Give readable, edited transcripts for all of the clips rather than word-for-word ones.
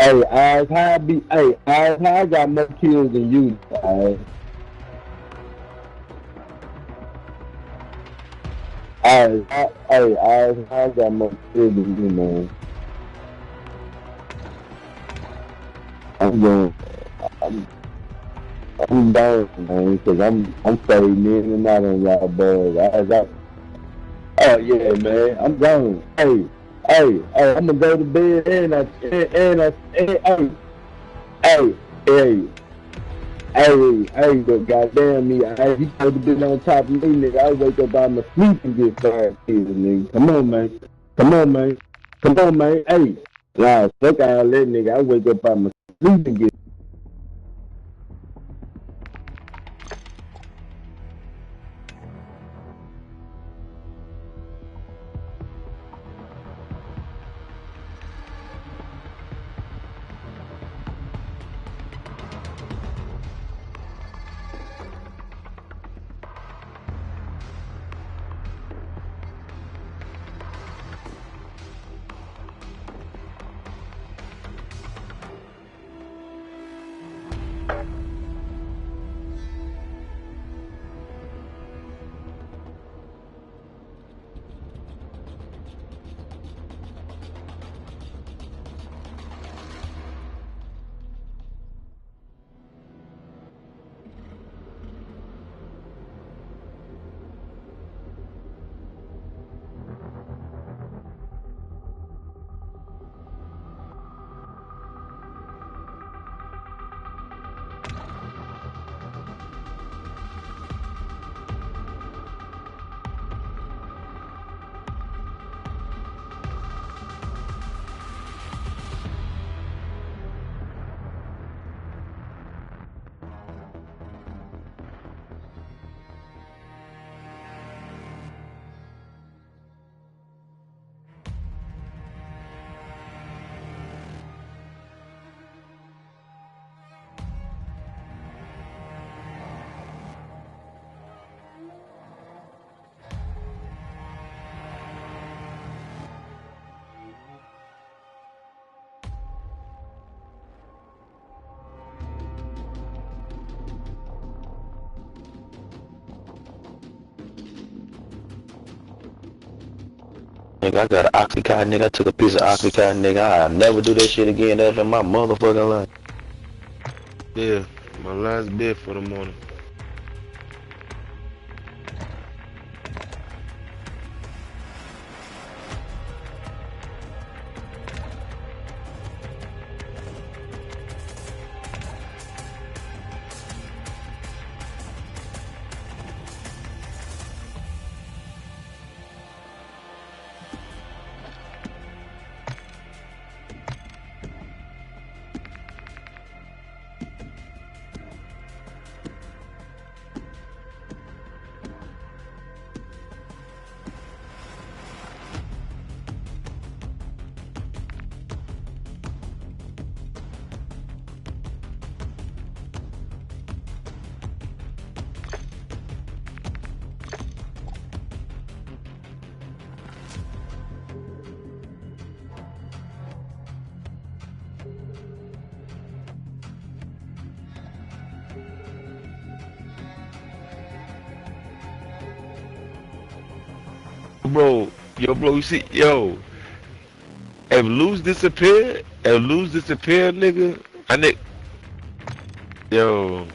Hey, Oz, how I be? Hey, Oz, how I got more kills than you? Hey, Oz, how I got more kills than you, man? I'm going. I'm, I'm down, man, because I'm fading in and out on y'all boys. Oh yeah, man, I'm gone. Hey, I'm gonna go to bed and hey, hey, but goddamn me, you supposed to be on top of me, nigga. I wake up out my sleep and get 5 kids, nigga. Come on, man. Come on, man. Come on, man. Hey, nah, fuck all that, nigga. I wake up out my sleep and get. Nigga, I got an Oxycontin, nigga. I took a piece of Oxycontin, nigga. I'll never do that shit again ever in my motherfucking life. Yeah, my last bid for the morning. Bro, bro, you see, if Luz disappeared, nigga, I think, yo,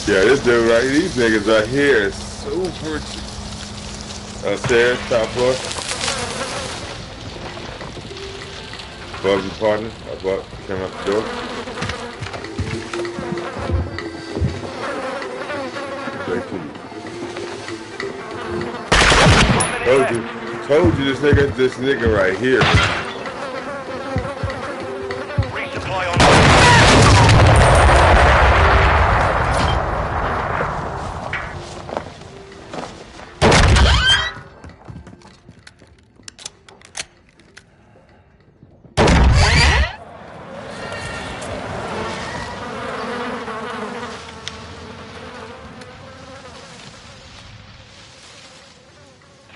Yeah, this dude right here, these niggas out here is super upstairs, top floor. Above your partner, above, came out the door. Straight to you. Told you this nigga right here. Resupply on.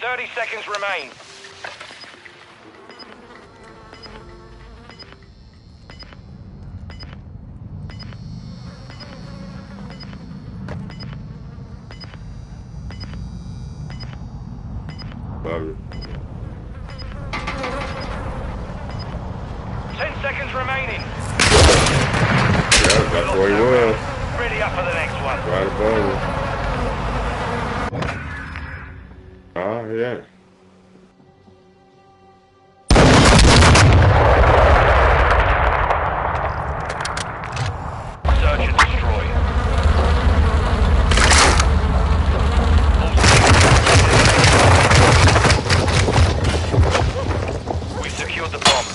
30 seconds remain. Love it. 10 seconds remaining. Yeah, that's where he was. Ready up for the next one. Right above him. Oh, yeah. Search and destroy. We secured the bomb.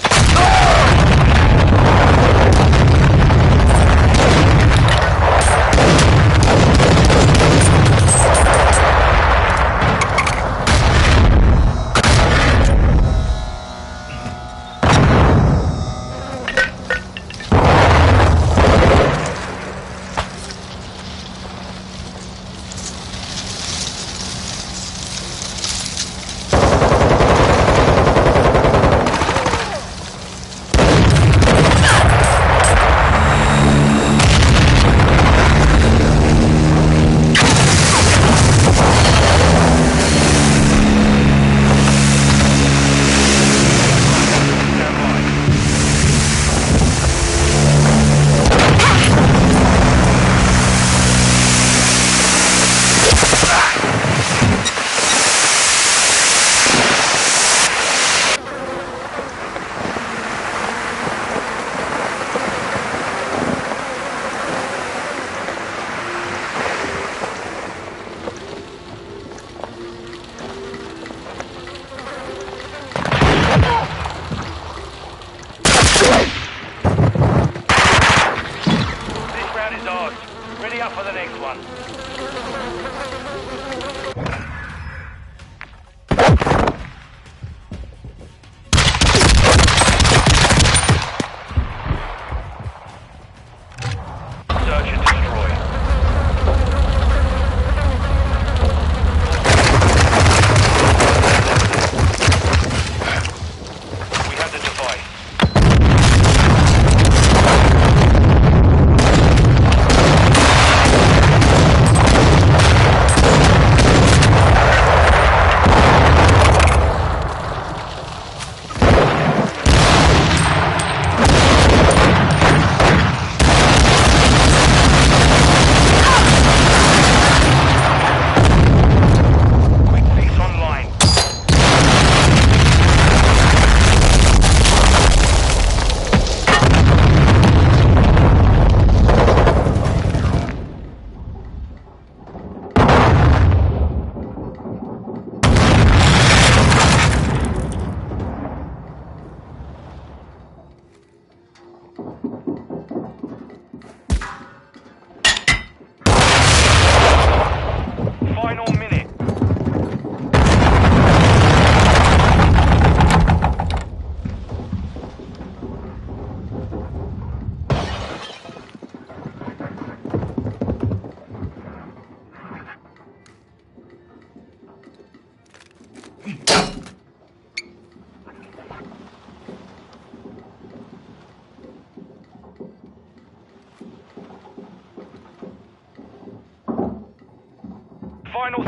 Ready up for the next one. Search and destroy. We have the device. Final minute. Final.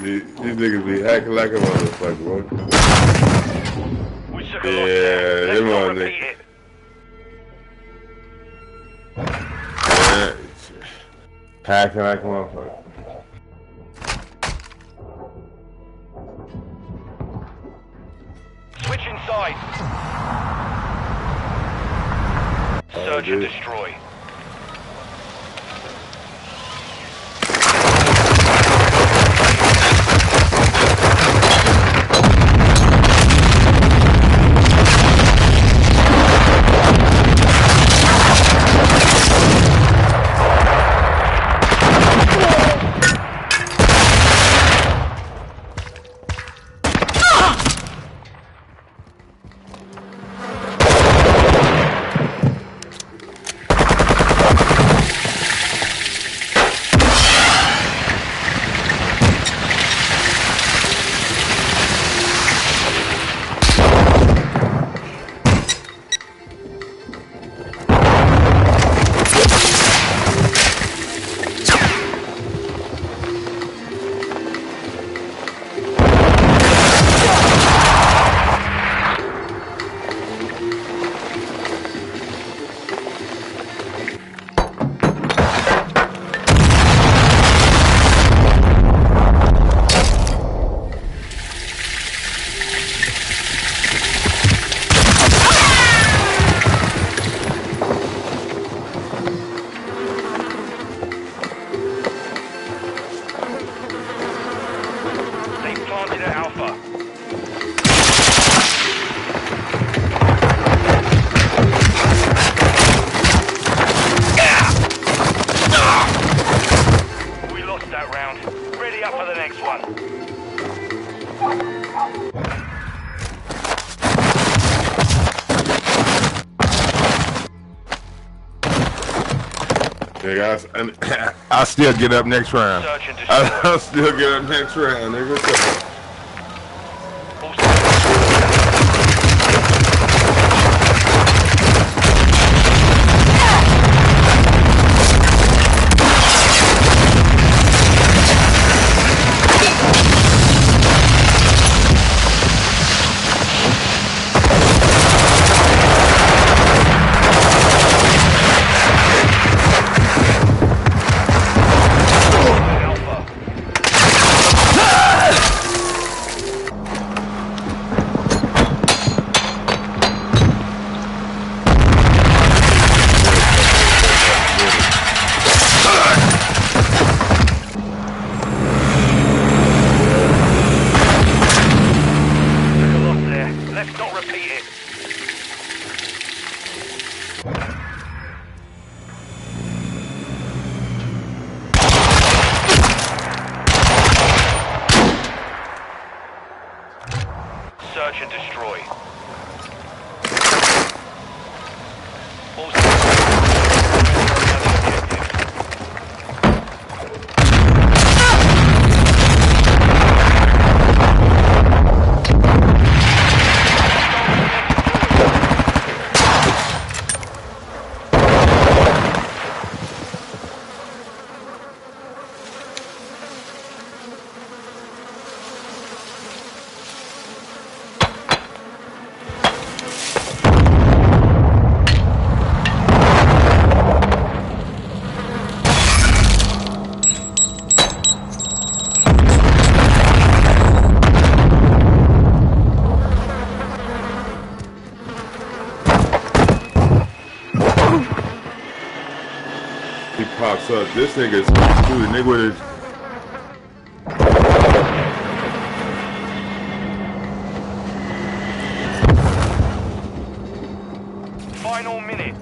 These niggas be acting like a motherfucker, bro. We took a loss there. Yeah, Let's them not on repeat it. Packing like a motherfucker. Switching sides. Search and dude. destroy. Planted at Alpha. We lost that round. Ready up for the next one. Nigga, I'll still get up next round. Search and destroy. I'll still get up next round, nigga. What's up? Let's not repeat it. Search and destroy. He pops up. This nigga's dude, nigga with his final minute.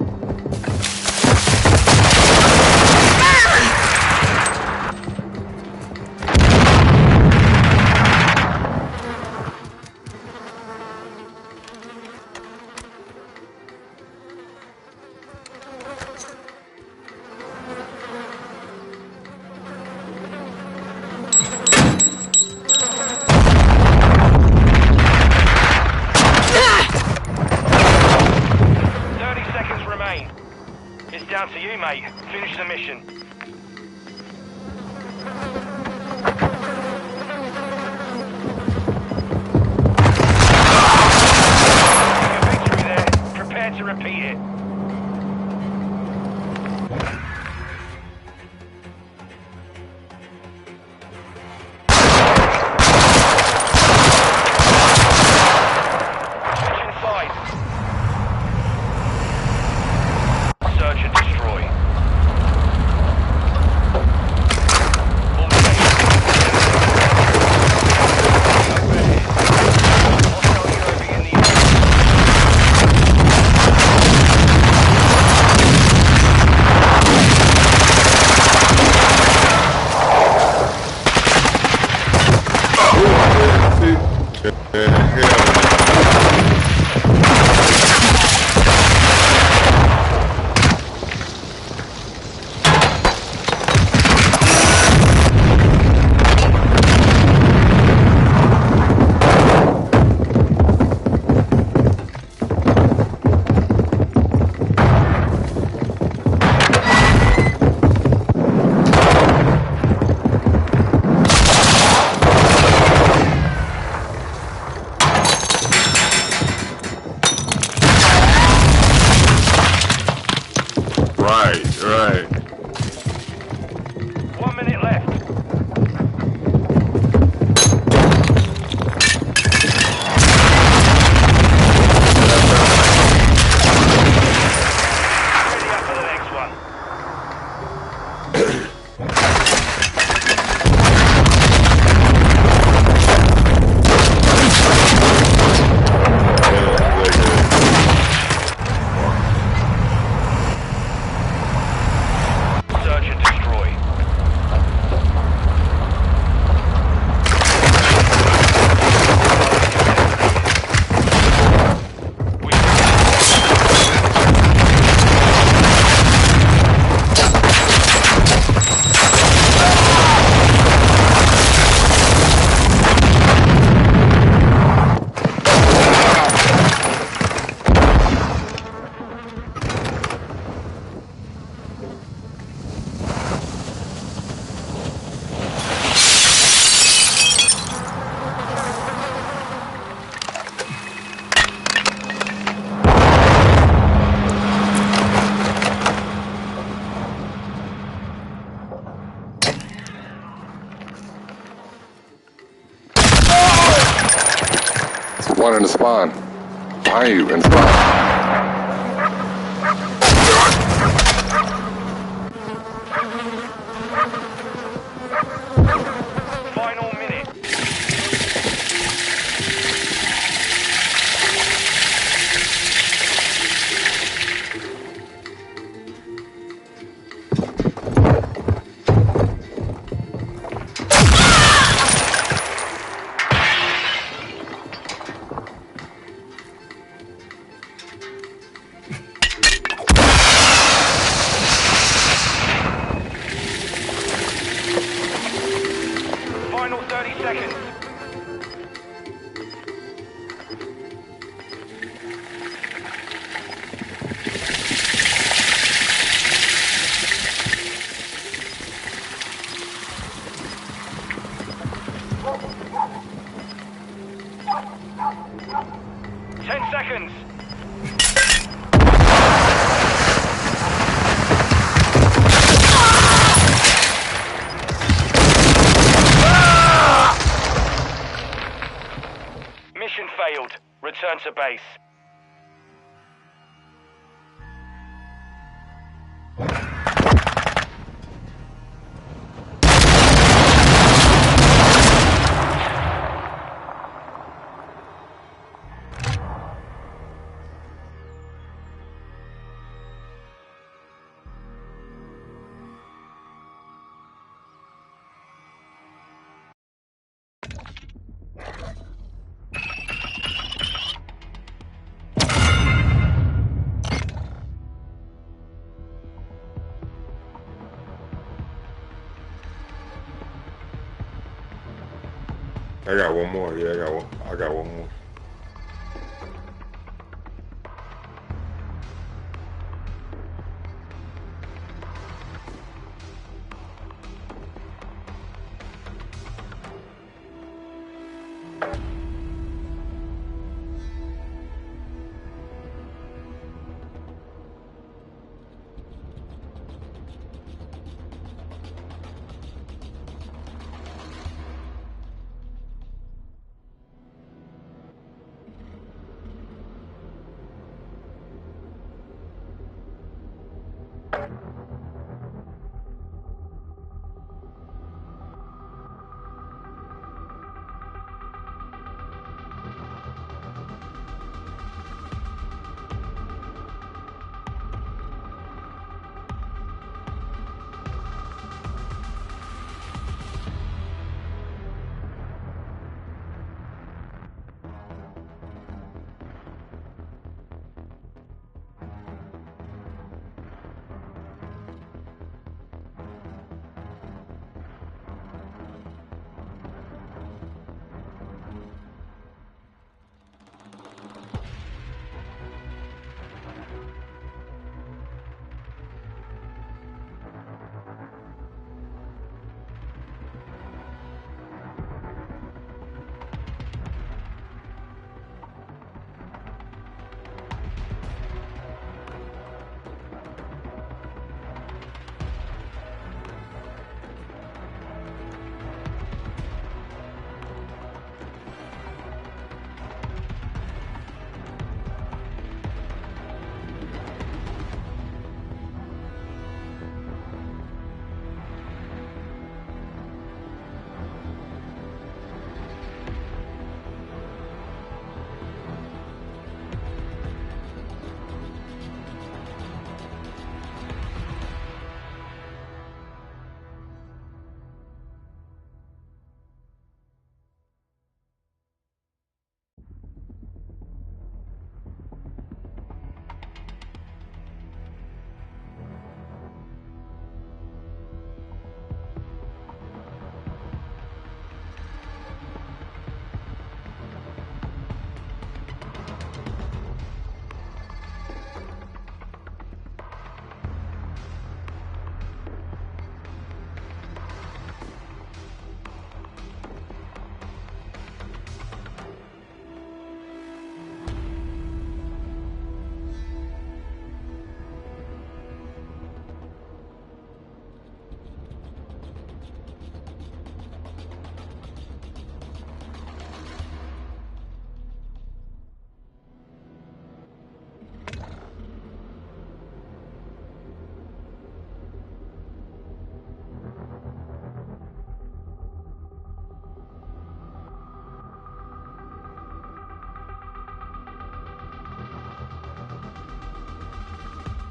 It's down to you, mate. Finish the mission. one in the spawn. Behind you, in spawn. Final minute. Final 30 seconds. Seconds. Mission failed. Return to base. I got one more. Yeah, I got one more.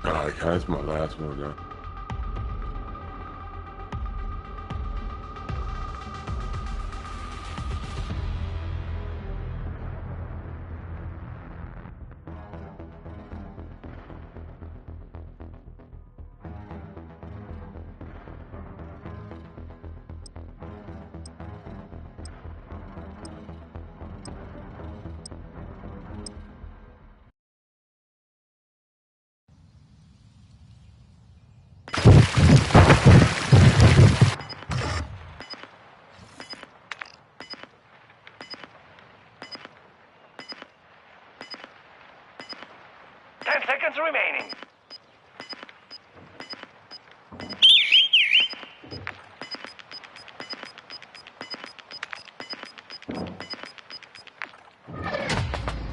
Alright, that's my last one now. Seconds remaining.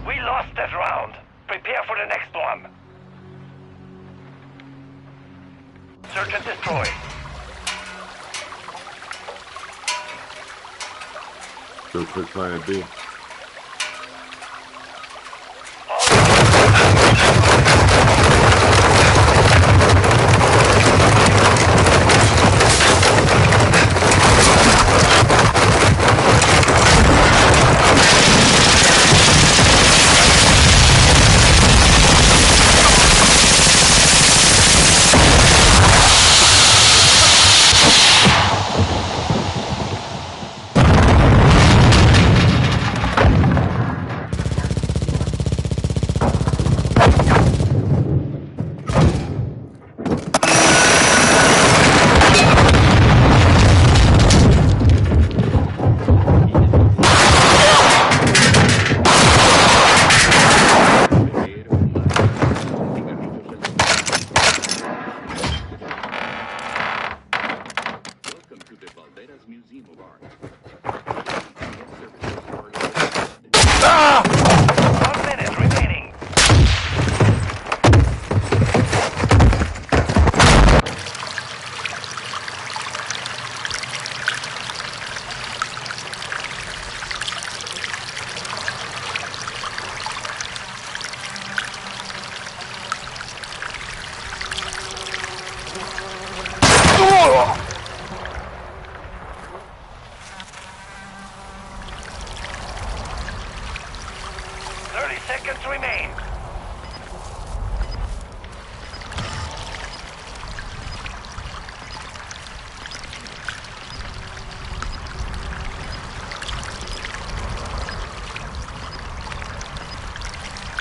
We lost that round. Prepare for the next one. Search and destroy. So quick plan B. Seconds remain.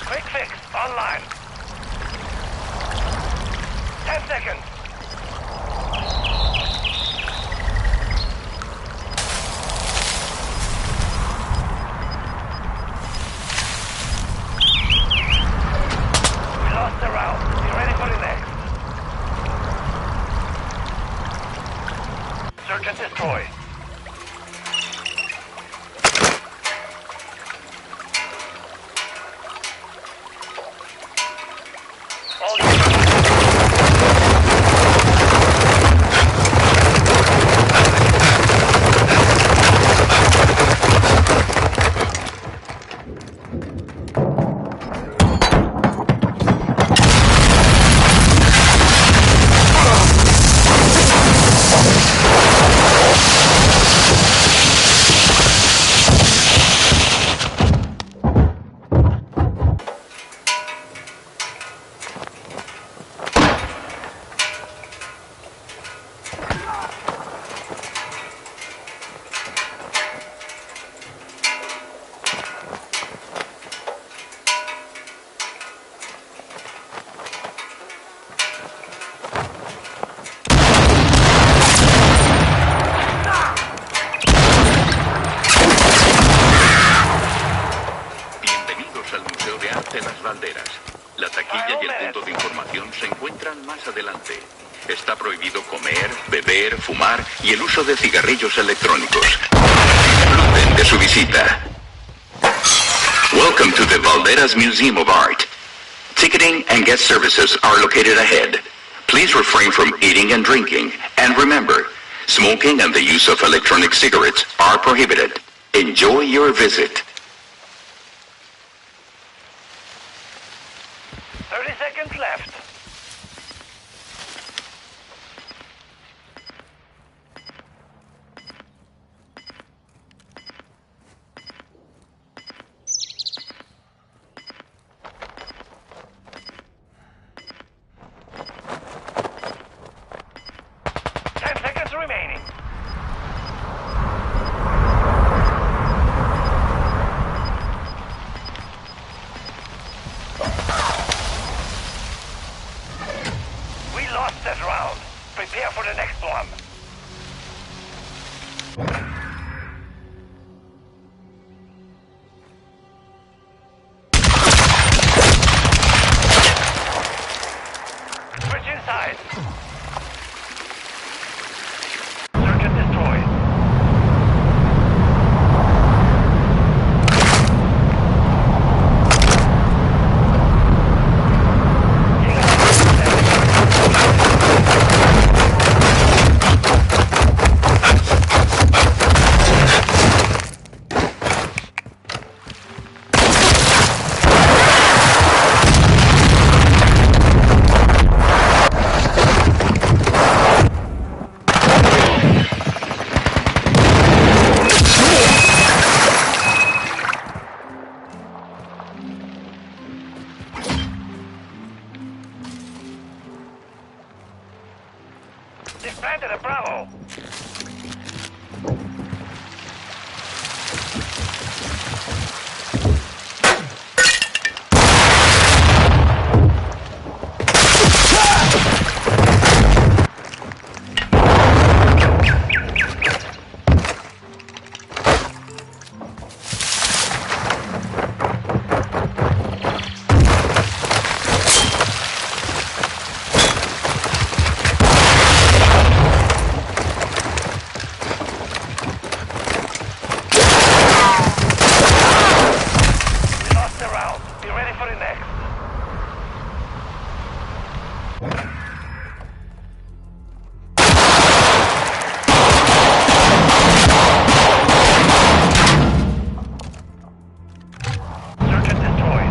Quick fix online. 10 seconds. Search and destroy. La taquilla y el punto de información se encuentran más adelante. Está prohibido comer, beber, fumar y el uso de cigarrillos electrónicos. Disfruten de su visita. Welcome to the Valderas Museum of Art. Ticketing and guest services are located ahead. Please refrain from eating and drinking. And remember, smoking and the use of electronic cigarettes are prohibited. Enjoy your visit. 30 seconds left. Prepare for the next one. Switch inside. Search and destroy. Disbanded a Bravo. Lost the round. Be ready for the next. Search and destroy.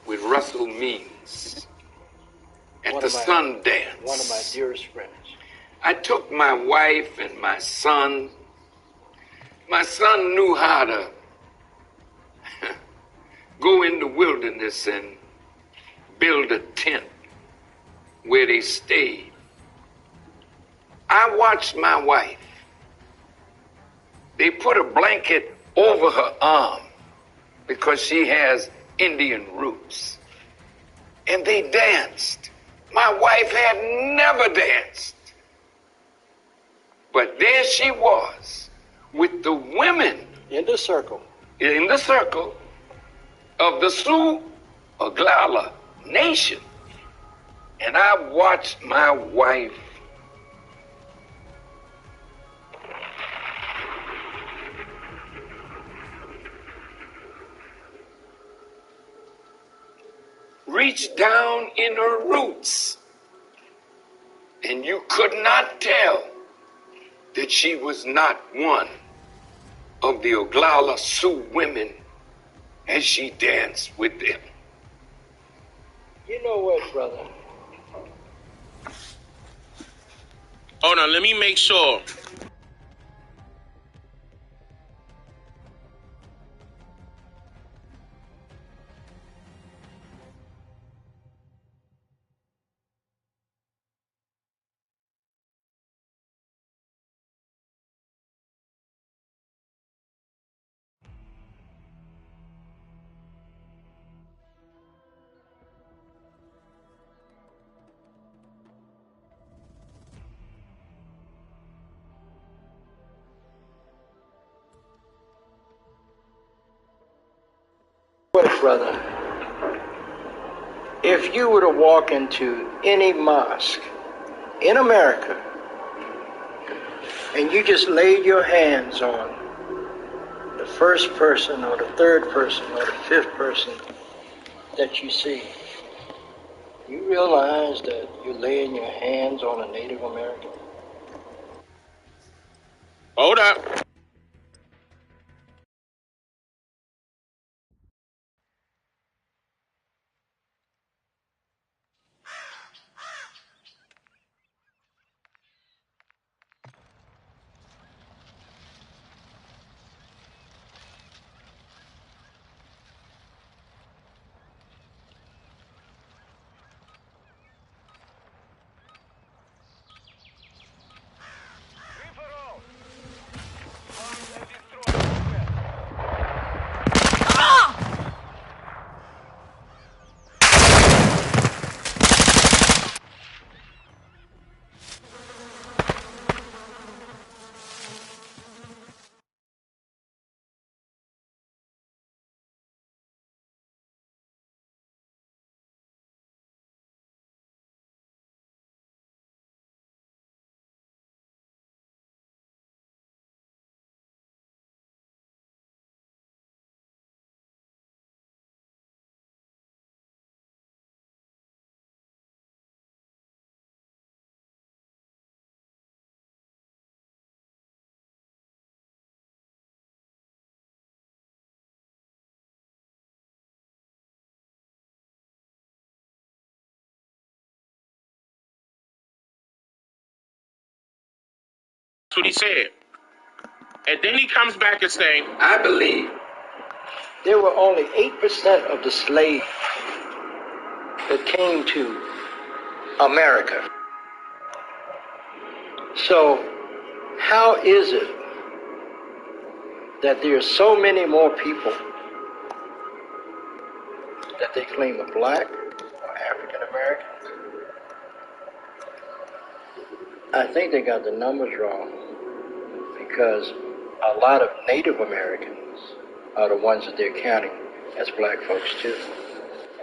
with Russell Means at the Sundance. One of my dearest friends. I took my wife and my son. My son knew how to go in the wilderness and build a tent where they stayed. I watched my wife. They put a blanket over her arm because she has Indian roots. And they danced. My wife had never danced. But there she was with the women in the circle of the Sioux Oglala Nation. And I watched my wife reach down in her roots, and you could not tell that she was not one of the Oglala Sioux women as she danced with them. You know what, brother? Hold on, let me make sure. What, brother? If you were to walk into any mosque in America and you just laid your hands on the first person or the third person or the fifth person that you see, you realize that you're laying your hands on a Native American? Hold up. That's what he said. And then he comes back and saying, I believe There were only 8% of the slaves that came to America. So how is it that there are so many more people that they claim are black or African Americans? I think they got the numbers wrong, because a lot of Native Americans are the ones that they're counting as black folks too.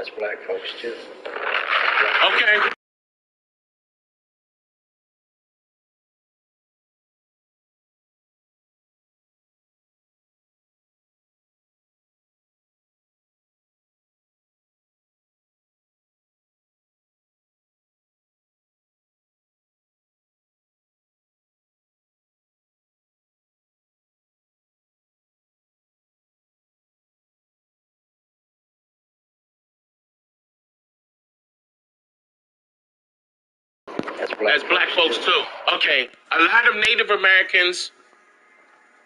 As black folks too. okay. As black folks too. Okay, a lot of Native Americans,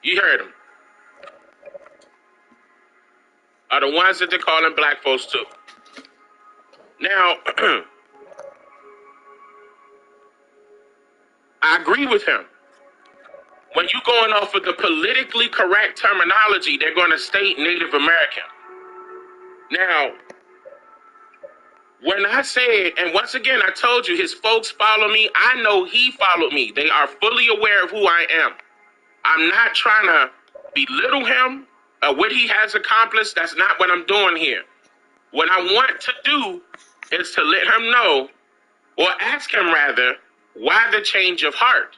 you heard them, are the ones that they're calling black folks too. Now, I agree with him. When you're going off of the politically correct terminology, they're going to state Native American. Now, when I said, and once again, I told you, his folks follow me. I know he followed me. They are fully aware of who I am. I'm not trying to belittle him or what he has accomplished. That's not what I'm doing here. What I want to do is to let him know, or ask him rather, why the change of heart?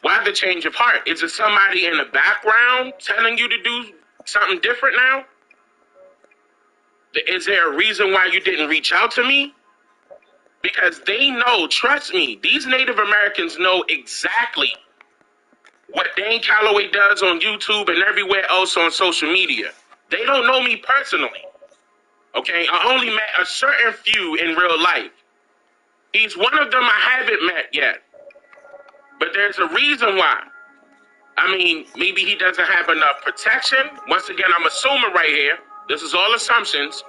Why the change of heart? Is it somebody in the background telling you to do something different now? Is there a reason why you didn't reach out to me? Because they know, trust me, these Native Americans know exactly what Dane Calloway does on YouTube and everywhere else on social media. They don't know me personally. Okay, I only met a certain few in real life. He's one of them I haven't met yet. But there's a reason why. I mean, maybe he doesn't have enough protection. Once again, I'm assuming right here. This is all assumptions.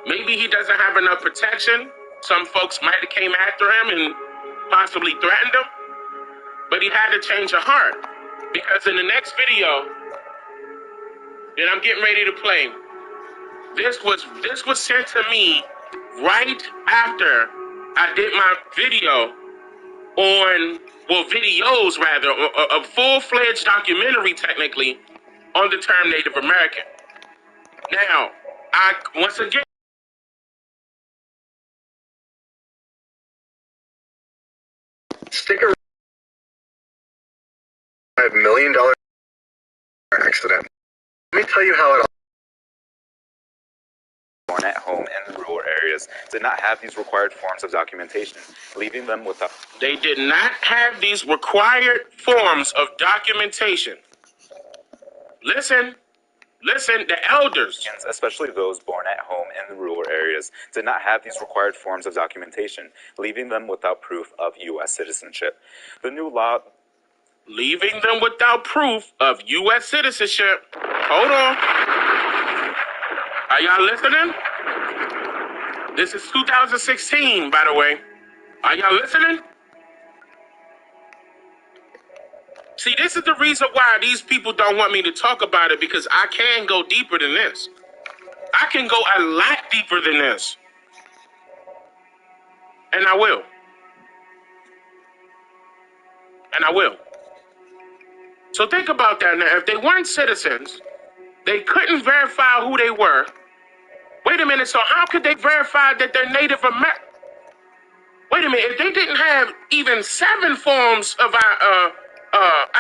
Maybe he doesn't have enough protection. Some folks might have came after him and possibly threatened him. But he had to change of heart. Because in the next video that I'm getting ready to play, this was sent to me right after I did my video on, well, videos rather, a full-fledged documentary technically on the term Native American. Now, once again, stick around. $5 million accident. Let me tell you how it all. Born at home in rural areas did not have these required forms of documentation, leaving them without. They did not have these required forms of documentation. Listen, the elders, especially those born at home in the rural areas, did not have these required forms of documentation, leaving them without proof of U.S. citizenship. The new law. Leaving them without proof of U.S. citizenship. Hold on. Are y'all listening? This is 2016, by the way. Are y'all listening? See, this is the reason why these people don't want me to talk about it, because I can go deeper than this. I can go a lot deeper than this. And I will. And I will. So think about that now. If they weren't citizens, they couldn't verify who they were. Wait a minute, so how could they verify that they're Native American? Wait a minute, if they didn't have even 7 forms of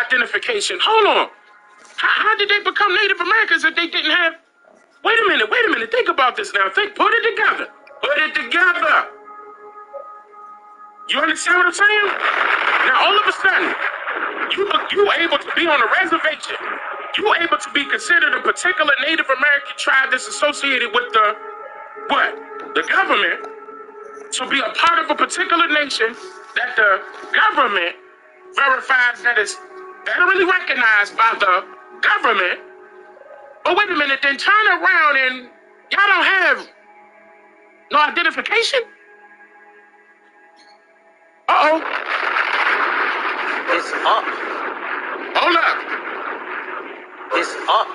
identification, hold on. How did they become Native Americans if they didn't have... Wait a minute, think about this now. Put it together. Put it together. You understand what I'm saying? Now, all of a sudden, you were able to be on a reservation. You were able to be considered a particular Native American tribe that's associated with the, what? The government. To be a part of a particular nation that the government verifies that is federally recognized by the government. But wait a minute, then turn around and y'all don't have no identification? Uh-oh. It's up. Hold up. It's up.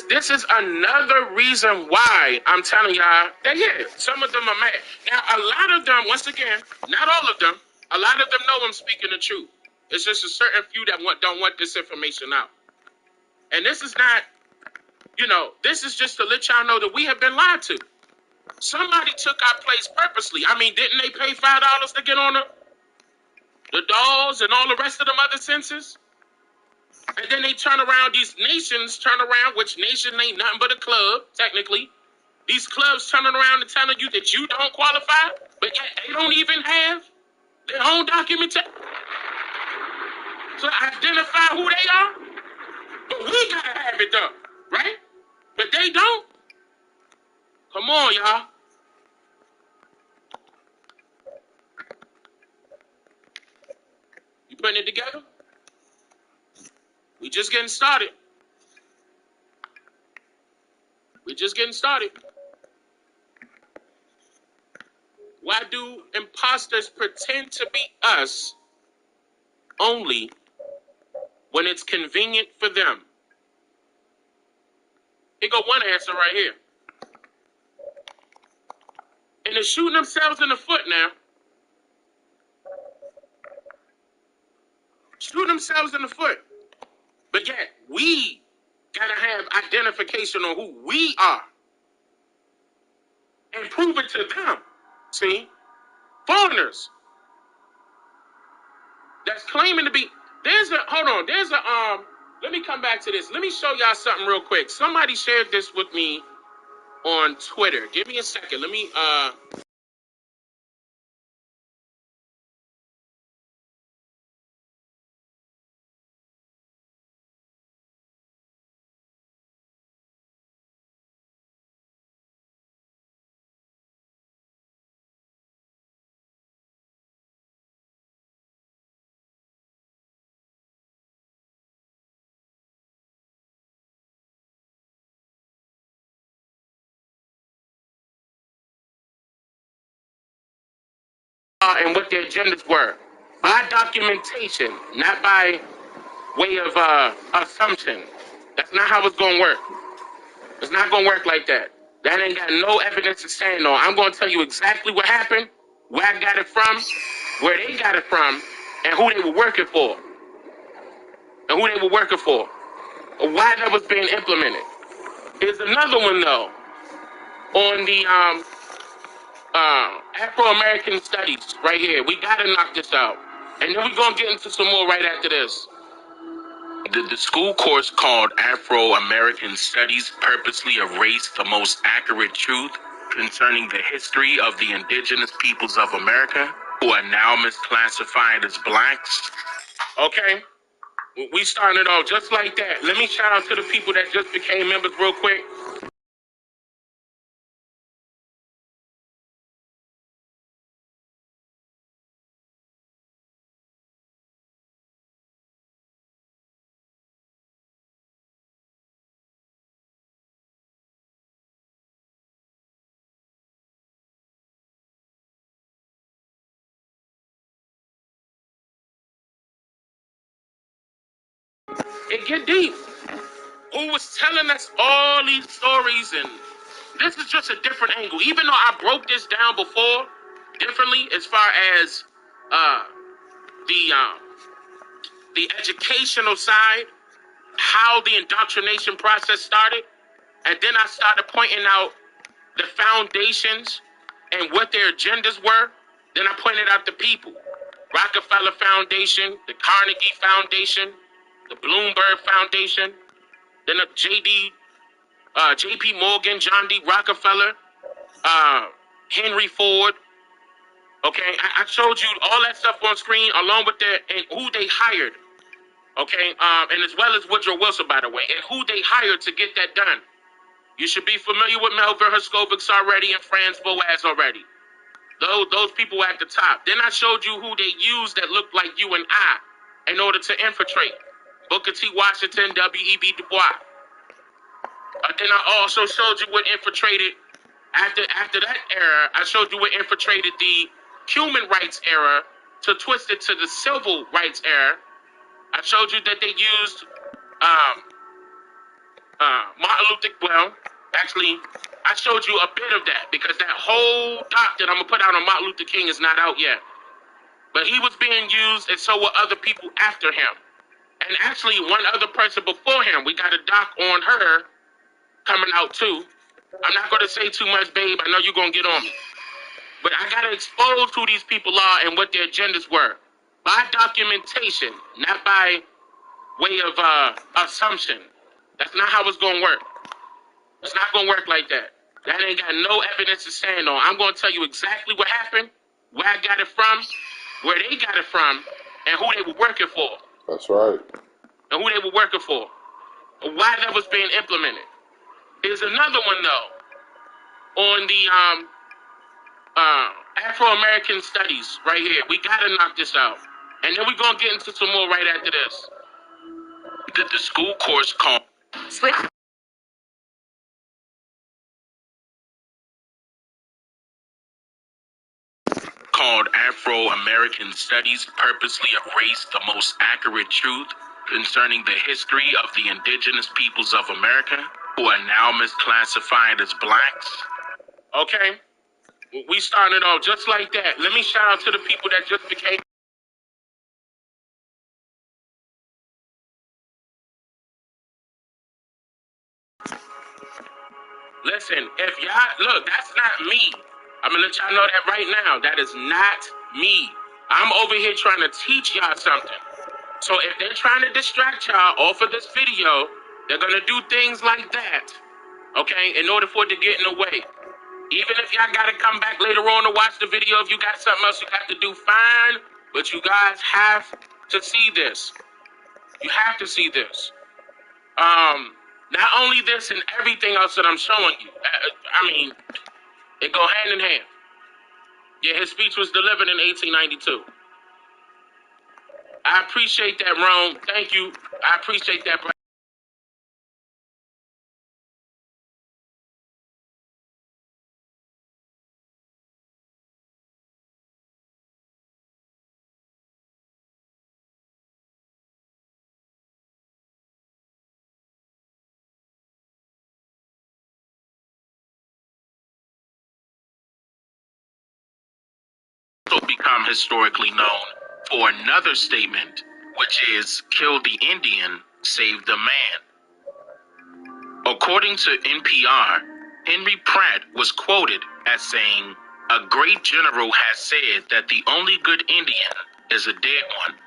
This is another reason why I'm telling y'all that, yeah, some of them are mad. Now, a lot of them, once again, not all of them, a lot of them know I'm speaking the truth. It's just a certain few that don't want this information out. And this is not, this is just to let y'all know that we have been lied to. Somebody took our place purposely. I mean, didn't they pay $5 to get on the dolls and all the rest of them other census? And then they turn around, these nations turn around, which nation ain't nothing but a club, technically. These clubs turning around and telling you that you don't qualify, but yet they don't even have their own documentation to identify who they are. But we gotta have it though, right? But they don't. Come on, y'all. You putting it together? We just getting started. We just getting started. Why do imposters pretend to be us only when it's convenient for them? Here go one answer right here. And they're shooting themselves in the foot now. Shooting themselves in the foot. But yet, we gotta have identification on who we are. And prove it to them. See? Foreigners. That's claiming to be, let me come back to this. Let me show y'all something real quick. Somebody shared this with me on Twitter. Give me a second. Let me, and what their agendas were. By documentation, not by way of assumption. That's not how it's going to work. It's not going to work like that. That ain't got no evidence to stand on. I'm going to tell you exactly what happened, where I got it from, where they got it from, and who they were working for. And who they were working for. Or why that was being implemented. Here's another one, though, on the Afro-American studies right here. We got to knock this out. And then we're going to get into some more right after this. The school course called Afro-American Studies purposely erased the most accurate truth concerning the history of the indigenous peoples of America, who are now misclassified as blacks. Okay, we started off just like that. Let me shout out to the people that just became members real quick. It get deep. Who was telling us all these stories, and this is just a different angle. Even though I broke this down before differently as far as the educational side, how the indoctrination process started, and then I started pointing out the foundations and what their agendas were. Then I pointed out the people. Rockefeller Foundation, the Carnegie Foundation, the Bloomberg Foundation, then the J.P. Morgan, John D. Rockefeller, Henry Ford. Okay, I showed you all that stuff on screen along with and who they hired. Okay, and as well as Woodrow Wilson, by the way, and who they hired to get that done. You should be familiar with Melvin Herskovich already and Franz Boas already. Those people at the top. Then I showed you who they used that looked like you and I in order to infiltrate. Booker T. Washington, W.E.B. Du Bois. Then I also showed you what infiltrated, after that era, I showed you what infiltrated the human rights era to twist it to the civil rights era. I showed you that they used Martin Luther, well, actually, I showed you a bit of that because that whole doc that I'm going to put out on Martin Luther King is not out yet. But he was being used, and so were other people after him. And actually, one other person before him, we got a doc on her coming out too. I'm not going to say too much, babe. I know you're going to get on me. But I got to expose who these people are and what their agendas were. By documentation, not by way of assumption. That's not how it's going to work. It's not going to work like that. That ain't got no evidence to stand on. I'm going to tell you exactly what happened, where I got it from, where they got it from, and who they were working for. That's right. And who they were working for. And why that was being implemented. There's another one, though, on the Afro-American studies right here. We got to knock this out. And then we're going to get into some more right after this. The school course called Switch. called Afro-American Studies purposely erased the most accurate truth concerning the history of the indigenous peoples of America, who are now misclassified as blacks? Okay, we started off just like that. Let me shout out to the people that just became. Listen, if y'all, look, that's not me. I'm gonna let y'all know that right now. That is not me. I'm over here trying to teach y'all something. So if they're trying to distract y'all off of this video, they're gonna do things like that, okay, in order for it to get in the way. Even if y'all gotta come back later on to watch the video, if you got something else you got to do, fine. But you guys have to see this. You have to see this. Not only this and everything else that I'm showing you. I mean, it go hand in hand. Yeah, his speech was delivered in 1892. I appreciate that, Rome. Thank you. I appreciate that, bro. Also become historically known for another statement, which is kill the Indian, save the man. According to NPR, Henry Pratt was quoted as saying, "A great general has said that the only good Indian is a dead one.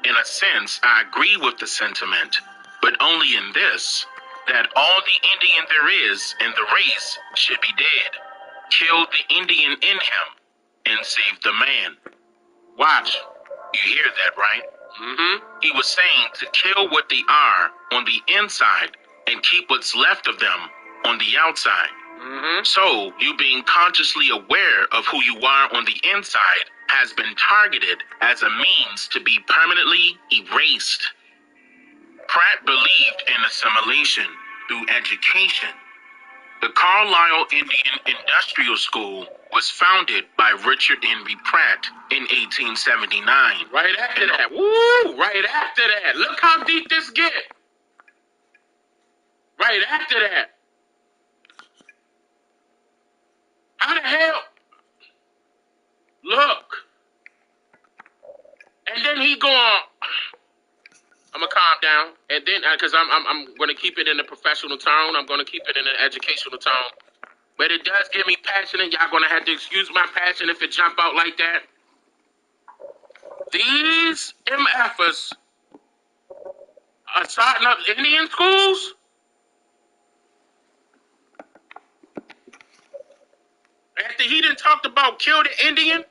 In a sense, I agree with the sentiment, but only in this, that all the Indian there is in the race should be dead. Kill the Indian in him and save the man." Watch. You hear that, right? He was saying to kill what they are on the inside and keep what's left of them on the outside. So, you being consciously aware of who you are on the inside has been targeted as a means to be permanently erased. Pratt believed in assimilation through education. The Carlisle Indian Industrial School was founded by Richard Henry Pratt in 1879. Right after that. Woo! Right after that. Look how deep this get. Right after that. How the hell? Look. And then he going, I'm gonna calm down, and then because I'm gonna keep it in a professional tone. I'm gonna keep it in an educational tone, but it does get me passionate. Y'all gonna have to excuse my passion if it jump out like that. These MFers are starting up Indian schools. After he done talked about kill the Indian,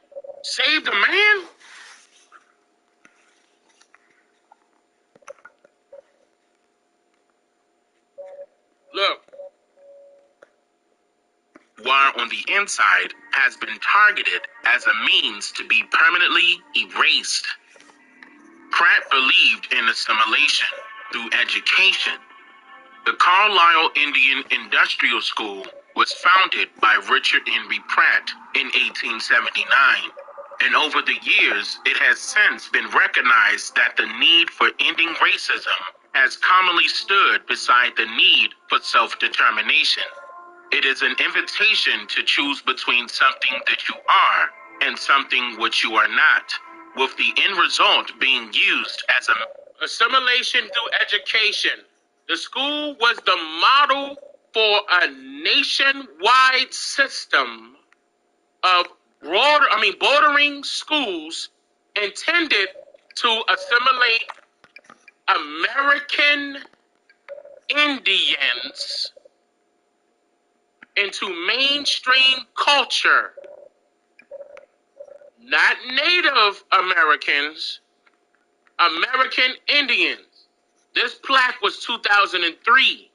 save the man. Look. War on the inside has been targeted as a means to be permanently erased. Pratt believed in assimilation through education. The Carlisle Indian Industrial School was founded by Richard Henry Pratt in 1879, and over the years it has since been recognized that the need for ending racism has commonly stood beside the need for self-determination. It is an invitation to choose between something that you are and something which you are not, with the end result being used as assimilation through education. The school was the model for a nationwide system of bordering schools intended to assimilate American Indians into mainstream culture. Not Native Americans, American Indians. This plaque was 2003.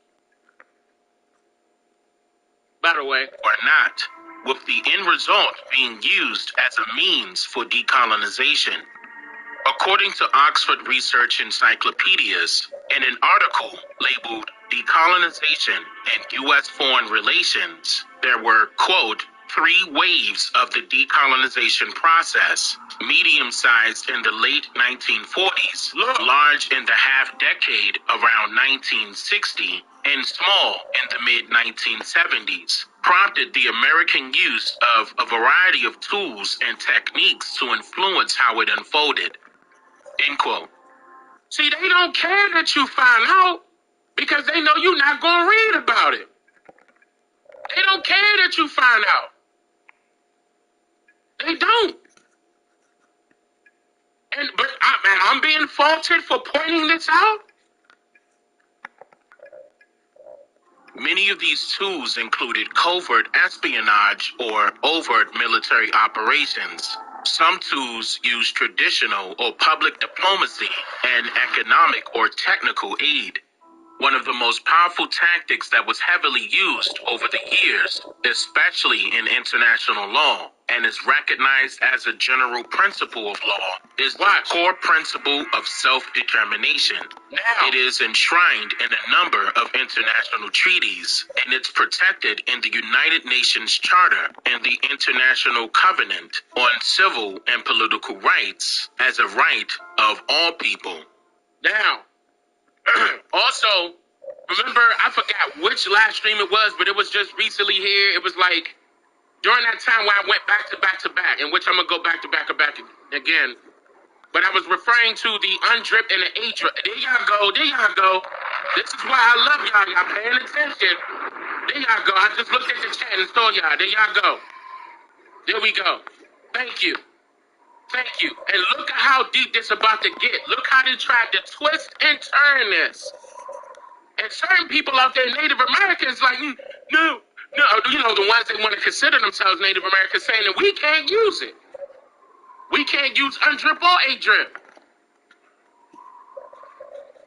By the way, or not, with the end result being used as a means for decolonization. According to Oxford Research Encyclopedias, in an article labeled Decolonization and U.S. Foreign Relations, there were, quote, 3 waves of the decolonization process, medium-sized in the late 1940s, large in the half-decade around 1960, and small in the mid-1970s, prompted the American use of a variety of tools and techniques to influence how it unfolded. End quote. See, they don't care that you find out because they know you're not going to read about it. They don't care that you find out. They don't. But I'm being faulted for pointing this out. Many of these tools included covert espionage or overt military operations. Some tools use traditional or public diplomacy and economic or technical aid. One of the most powerful tactics that was heavily used over the years, especially in international law, and is recognized as a general principle of law, is the core principle of self-determination. Now, it is enshrined in a number of international treaties, and it's protected in the United Nations Charter and the International Covenant on Civil and Political Rights as a right of all people. Now, also, remember, I forgot which live stream it was, but it was just recently here. It was like during that time where I went back to back, in which I'm going to go back to back again. But I was referring to the undrip and the A-drip. There y'all go. This is why I love y'all. Y'all paying attention. There y'all go. I just looked at the chat and saw y'all. There y'all go. There we go. Thank you. Thank you. And look at how deep this about to get. Look how they tried to twist and turn this. And certain people out there, Native Americans, like, no, you know, the ones that want to consider themselves Native Americans, saying that we can't use it. We can't use undrip or A-drip.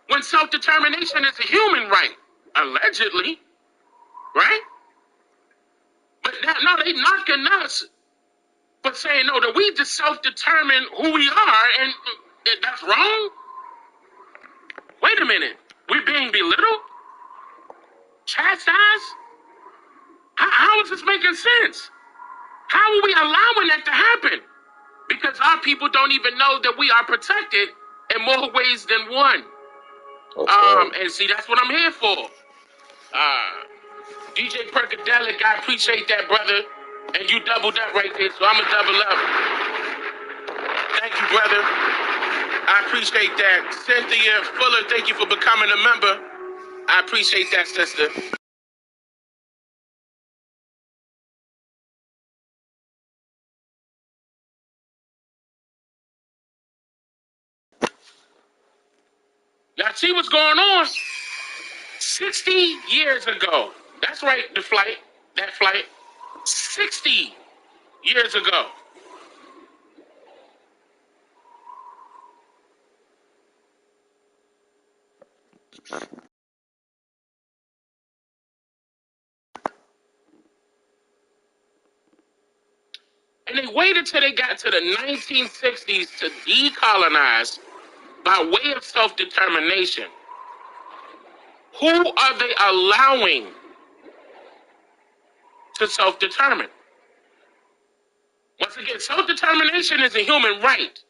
When self-determination is a human right, allegedly, right? But no, they knocking us. But saying, no, that we just self-determine who we are, and that's wrong? Wait a minute. We're being belittled? Chastised? How is this making sense? How are we allowing that to happen? Because our people don't even know that we are protected in more ways than one. Okay. And see, that's what I'm here for. DJ Perkadelic, I appreciate that, brother. And you doubled up right there, so I'm going to double up. Thank you, brother. I appreciate that. Cynthia Fuller, thank you for becoming a member. I appreciate that, sister. Y'all see what's going on? 60 years ago. That's right, that flight. 60 years ago. And they waited till they got to the 1960s to decolonize by way of self-determination. Who are they allowing to self-determine? Once again, self-determination is a human right.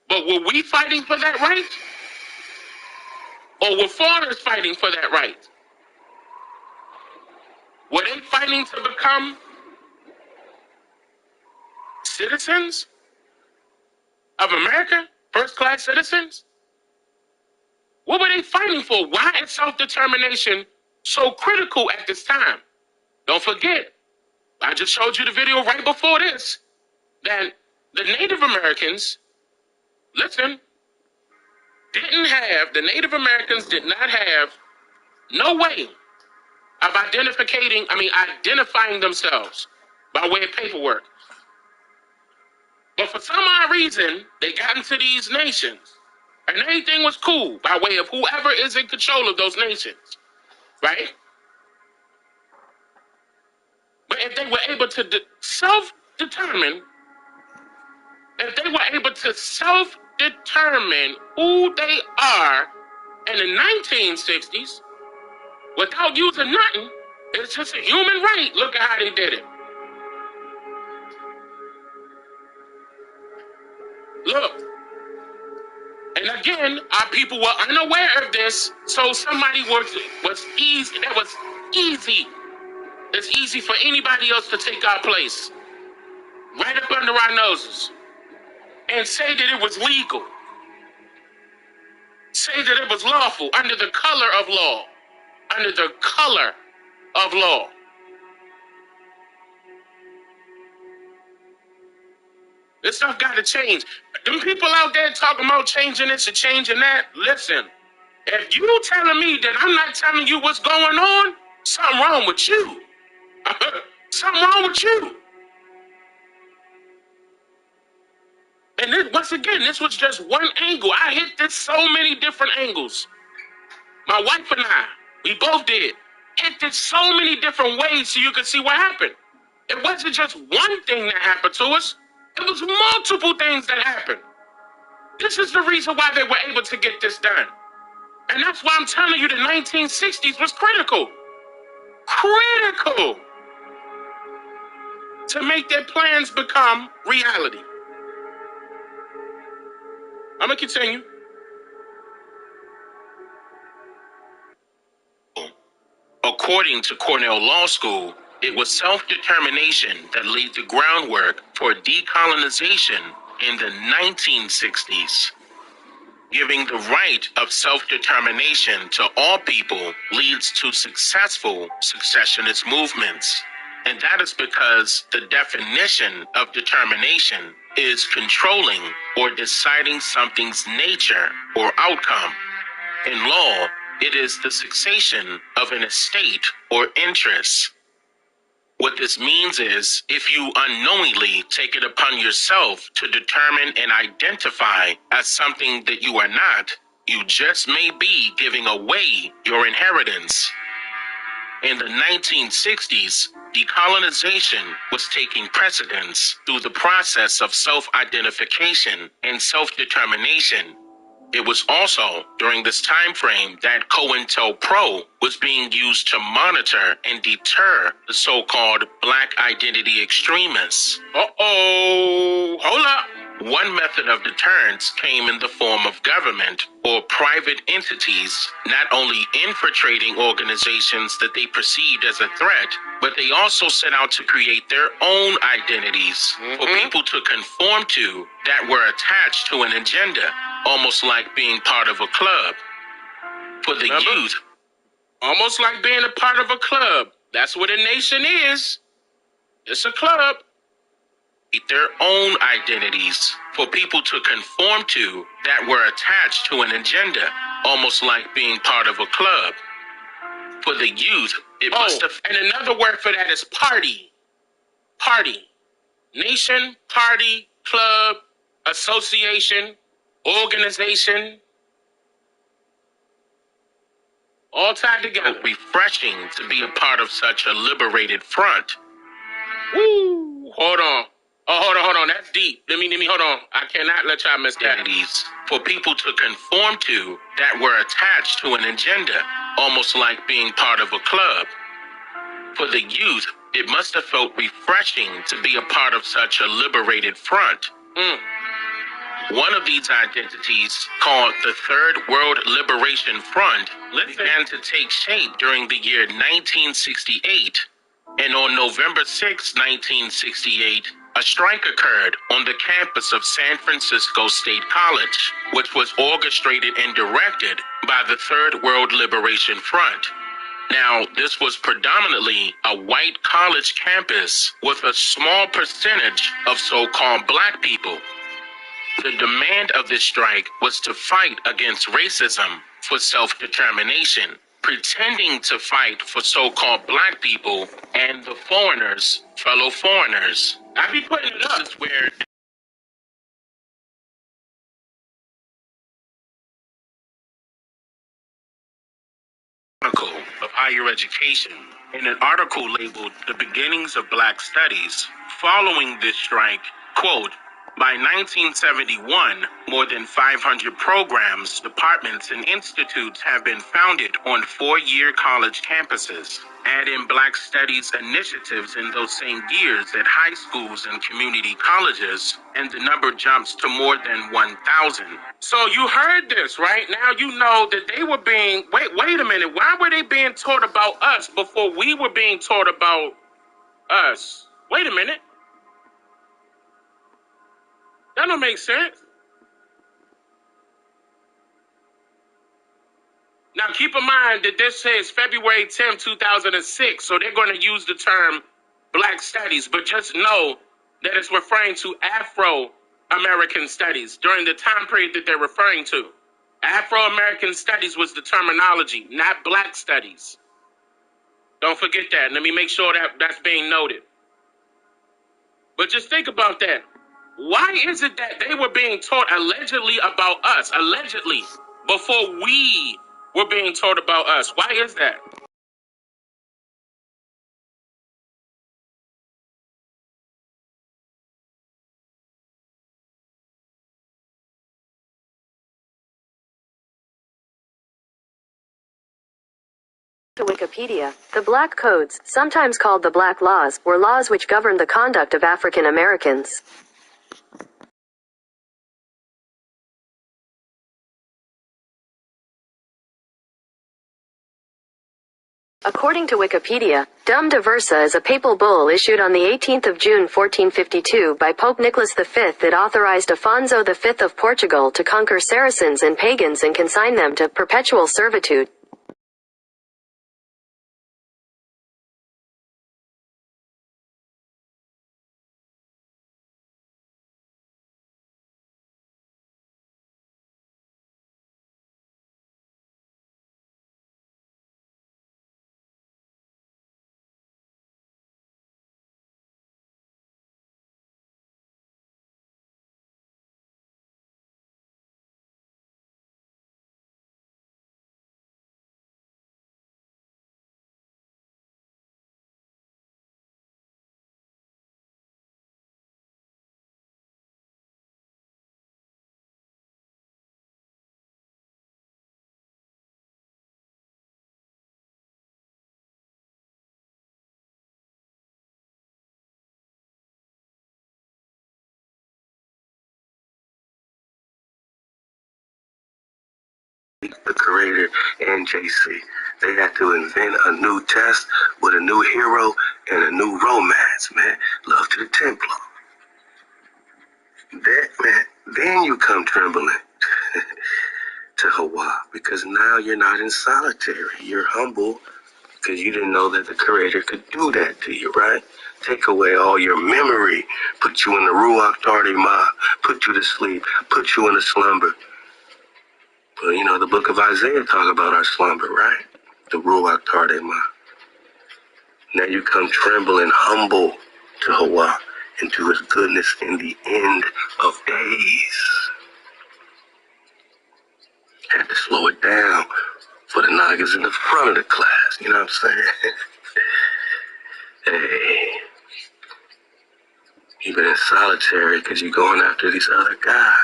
But were we fighting for that right? Or were foreigners fighting for that right? Were they fighting to become citizens of America? First-class citizens? What were they fighting for? Why is self-determination so critical at this time? Don't forget, I just showed you the video right before this, that the Native Americans, listen, the Native Americans did not have no way of identifying themselves by way of paperwork. But for some odd reason, they got into these nations, and everything was cool by way of whoever is in control of those nations, right? But if they were able to self-determine who they are in the 1960s without using nothing, it's just a human right. Look at how they did it. And again, our people were unaware of this, so somebody was easy. That was easy. It's easy for anybody else to take our place, right up under our noses, and say that it was legal, say that it was lawful under the color of law, under the color of law. This stuff got to change. Them people out there talking about changing this and changing that, listen, if you telling me that I'm not telling you what's going on, something wrong with you. Something wrong with you. And this, once again, this was just one angle. I hit this so many different angles. My wife and I, we both did. Hit this so many different ways so you could see what happened. It wasn't just one thing that happened to us. It was multiple things that happened. This is the reason why they were able to get this done. And that's why I'm telling you the 1960s was critical. Critical to make their plans become reality. I'm going to continue. According to Cornell Law School, it was self-determination that laid the groundwork for decolonization in the 1960s. Giving the right of self-determination to all people leads to successful successionist movements. And that is because the definition of determination is controlling or deciding something's nature or outcome. In law, it is the cessation of an estate or interest. What this means is, if you unknowingly take it upon yourself to determine and identify as something that you are not, you just may be giving away your inheritance. In the 1960s, decolonization was taking precedence through the process of self-identification and self-determination. It was also during this time frame that COINTELPRO was being used to monitor and deter the so-called Black identity extremists. Hold up. One method of deterrence came in the form of government or private entities not only infiltrating organizations that they perceived as a threat, but they also set out to create their own identities for people to conform to that were attached to an agenda, almost like being part of a club. For the youth, almost like being a part of a club. That's what a nation is. It's a club. Their own identities for people to conform to that were attached to an agenda, almost like being part of a club. For the youth, it must have... And another word for that is party. Party. Nation, party, club, association, organization. All tied together. Refreshing to be a part of such a liberated front. Woo! Hold on. Oh, hold on. That's deep. Let me, hold on. I cannot let y'all miss that. For people to conform to that were attached to an agenda, almost like being part of a club. For the youth, it must have felt refreshing to be a part of such a liberated front. One of these identities, called the Third World Liberation Front, began to take shape during the year 1968. And on November 6, 1968, a strike occurred on the campus of San Francisco State College, which was orchestrated and directed by the Third World Liberation Front. Now, this was predominantly a white college campus with a small percentage of so-called black people. The demand of this strike was to fight against racism for self-determination, pretending to fight for so-called black people and the foreigners, fellow foreigners. I be putting it up. This is where of higher education in an article labeled The Beginnings of Black Studies following this strike, quote, By 1971, more than 500 programs, departments, and institutes have been founded on four-year college campuses. Add in Black Studies initiatives in those same years at high schools and community colleges, and the number jumps to more than 1,000. So you heard this, right? Now you know that they were being, wait a minute, why were they being taught about us before we were being taught about us? Wait a minute. That don't make sense. Now, keep in mind that this says February 10, 2006, so they're going to use the term Black Studies, but just know that it's referring to Afro-American Studies during the time period that they're referring to. Afro-American Studies was the terminology, not Black Studies. Don't forget that. Let me make sure that that's being noted. But just think about that. Why is it that they were being taught allegedly about us, allegedly, before we were being taught about us? Why is that? To Wikipedia, the Black Codes, sometimes called the Black Laws, were laws which governed the conduct of African Americans. According to Wikipedia, Dum Diversa is a papal bull issued on the 18th of June 1452 by Pope Nicholas V that authorized Afonso V of Portugal to conquer Saracens and pagans and consign them to perpetual servitude. The creator and JC. They had to invent a new test with a new hero and a new romance, man. Love to the Templar. That, man, then you come trembling to Hawaii, because now you're not in solitary. You're humble because you didn't know that the creator could do that to you, right? Take away all your memory, put you in the Ruach Tardima, put you to sleep, put you in a slumber. But, you know, the book of Isaiah talk about our slumber, right? The Ruach Tardima. Now you come trembling, humble to Hawaii and to his goodness in the end of days. Had to slow it down for the Nagas in the front of the class, you know what I'm saying? Hey, you've been in solitary because you're going after these other guys.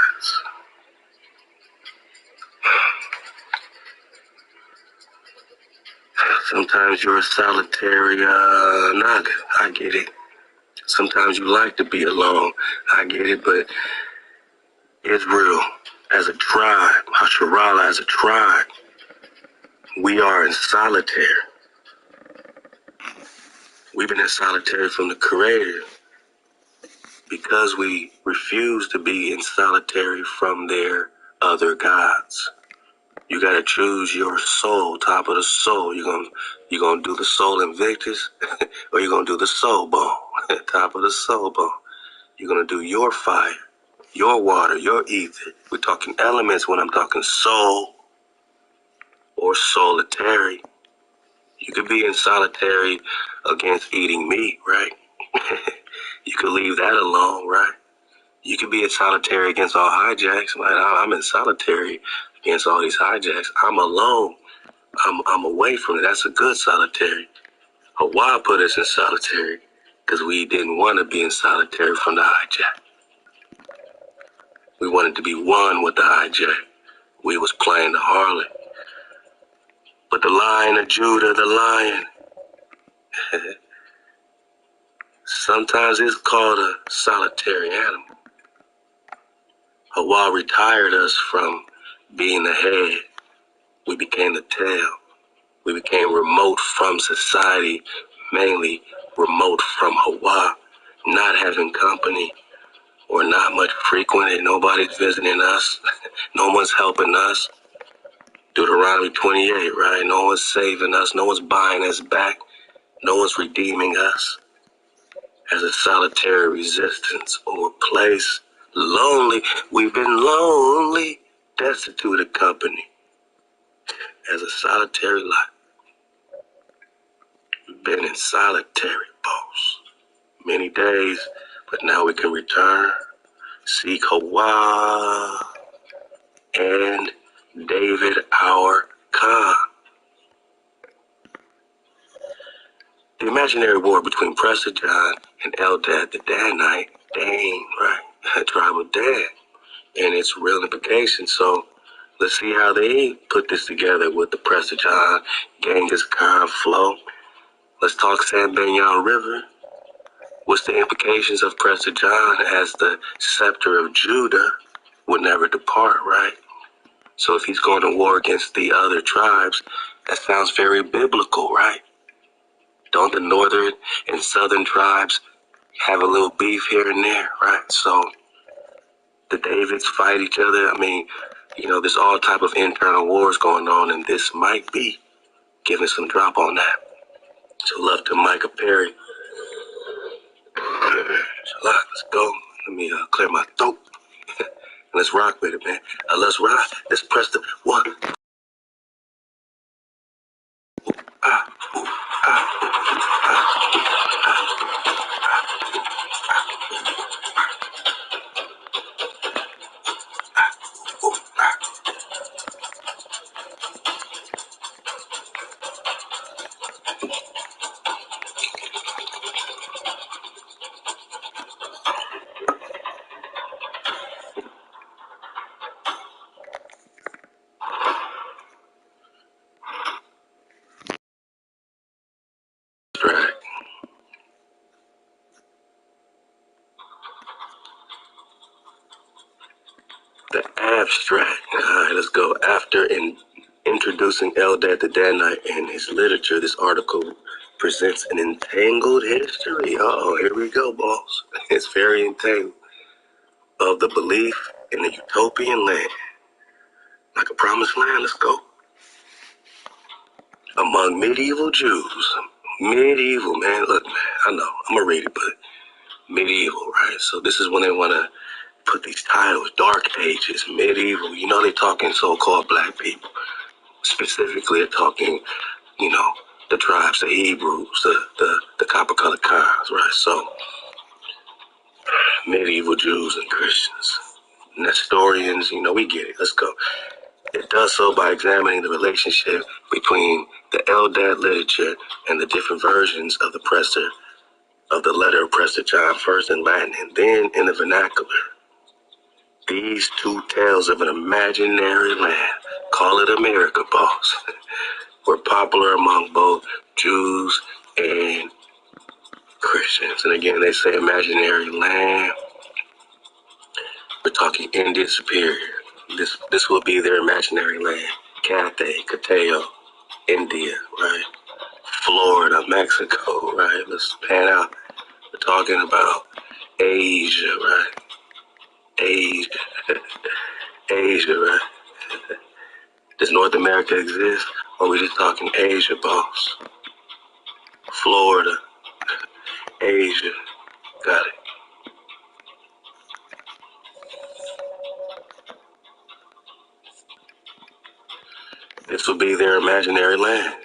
Sometimes you're a solitary Naga. I get it. Sometimes you like to be alone. I get it, but Israel as a tribe, Hasharala as a tribe, we are in solitary. We've been in solitary from the Creator because we refuse to be in solitary from their other gods. You gotta choose your soul, top of the soul. You gonna do the soul Invictus, or you gonna do the soul bone, top of the soul bone. You're gonna do your fire, your water, your ether. We're talking elements when I'm talking soul or solitary. You could be in solitary against eating meat, right? You could leave that alone, right? You could be in solitary against all hijacks. Right? I'm in solitary against all these hijacks. I'm alone. I'm away from it. That's a good solitary. Hawaii put us in solitary because we didn't want to be in solitary from the hijack. We wanted to be one with the IJ. We was playing the harlot. But the Lion of Judah, the lion, sometimes it's called a solitary animal. Hawa retired us from being the head. We became the tail. We became remote from society, mainly remote from Hawa, not having company or not much frequented. Nobody's visiting us. No one's helping us. Deuteronomy 28, right? No one's saving us. No one's buying us back. No one's redeeming us. As a solitary resistance or place, lonely. We've been lonely, destitute of company. As a solitary life. We've been in solitary, boss. Many days, but now we can return. Seek Hawa and David our Khan. The imaginary war between Prester John and Eldad the Danite, Dan, right? Tribe of Dan, and its real implications. So let's see how they put this together with the Prester John, Genghis Khan flow. Let's talk San Benyon River. What's the implications of Prester John as the scepter of Judah would never depart, right? So if he's going to war against the other tribes, that sounds very biblical, right? Don't the northern and southern tribes have a little beef here and there, right? So the Davids fight each other. I mean, there's all type of internal wars going on, and this might be giving some drop on that. So love to Micah Perry. Let's go. Let me clear my throat. Let's rock with it, man. Let's rock. Let's press the one. The abstract. All right, let's go. After introducing Eldad the Danite and his literature, this article presents an entangled history. Here we go, boss. It's very entangled. Of the belief in a utopian land. Like a promised land, let's go. Among medieval Jews. Medieval, man. Look, man, I know. I'm going to read it, but medieval, right? So this is when they want to put these titles, Dark Ages, medieval. They're talking so-called black people. Specifically, they're talking, the tribes, the Hebrews, the copper-colored Khans, right? So, medieval Jews and Christians. Nestorians, we get it. Let's go. It does so by examining the relationship between the Eldad literature and the different versions of the letter of Prester John, first in Latin and then in the vernacular. These two tales of an imaginary land, call it America, boss, were popular among both Jews and Christians. And again, they say imaginary land. We're talking Indian Superior. This will be their imaginary land. Cathay, Cateo, India, right? Florida, Mexico, right? Let's pan out. We're talking about Asia, right? Asia, right? Does North America exist? Or are we just talking Asia, boss? Florida, Asia, got it. This will be their imaginary land.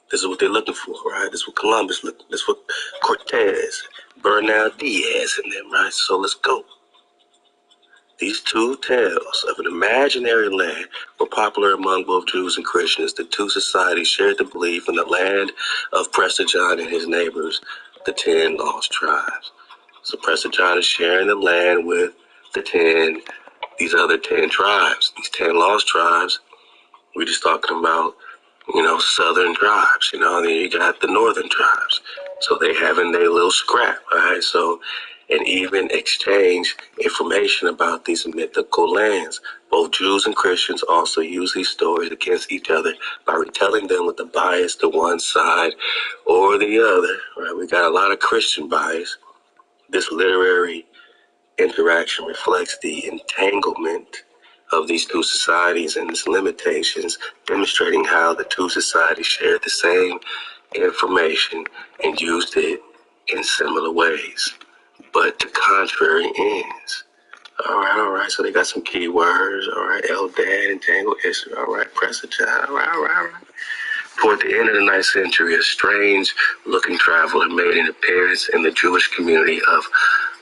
This is what they're looking for, right? This is what Columbus looked. This is what Cortez, Bernal Diaz, and them, right? So let's go. These two tales of an imaginary land were popular among both Jews and Christians. The two societies shared the belief in the land of Prester John and his neighbors, the 10 lost tribes. So Prester John is sharing the land with the 10, these other 10 tribes, these 10 lost tribes. We're just talking about, southern tribes, and then you got the northern tribes. So they having their little scrap, right? So, and even exchange information about these mythical lands. Both Jews and Christians also use these stories against each other by retelling them with a bias to one side or the other, right? We got a lot of Christian bias. This literary interaction reflects the entanglement of these two societies and its limitations, demonstrating how the two societies shared the same information and used it in similar ways, but to contrary ends. All right. So they got some keywords. All right, Eldad, entangled history. All right, Presajah. All right. Toward the end of the 9th century, a strange-looking traveler made an appearance in the Jewish community of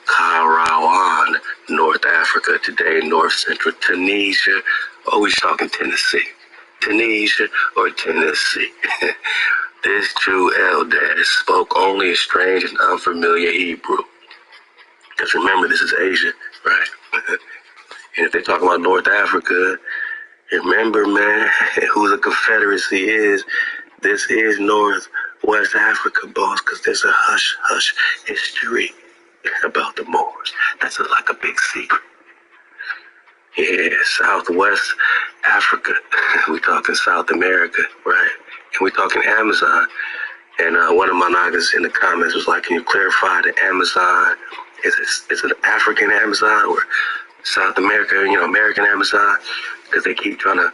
Kairouan, North Africa, today North Central Tunisia. Oh, we're talking Tennessee. Tunisia or Tennessee. This Jew Eldad spoke only a strange and unfamiliar Hebrew. Because remember, this is Asia, right? And if they're talking about North Africa, remember, man, who the Confederacy is. This is Northwest Africa, boss, because there's a hush history about the Moors. That's like a big secret. Yeah, Southwest Africa. We're talking South America, right? And we're talking Amazon. And one of my niggas in the comments was like, can you clarify the Amazon? Is it an African Amazon or South America, American Amazon? Because they keep trying to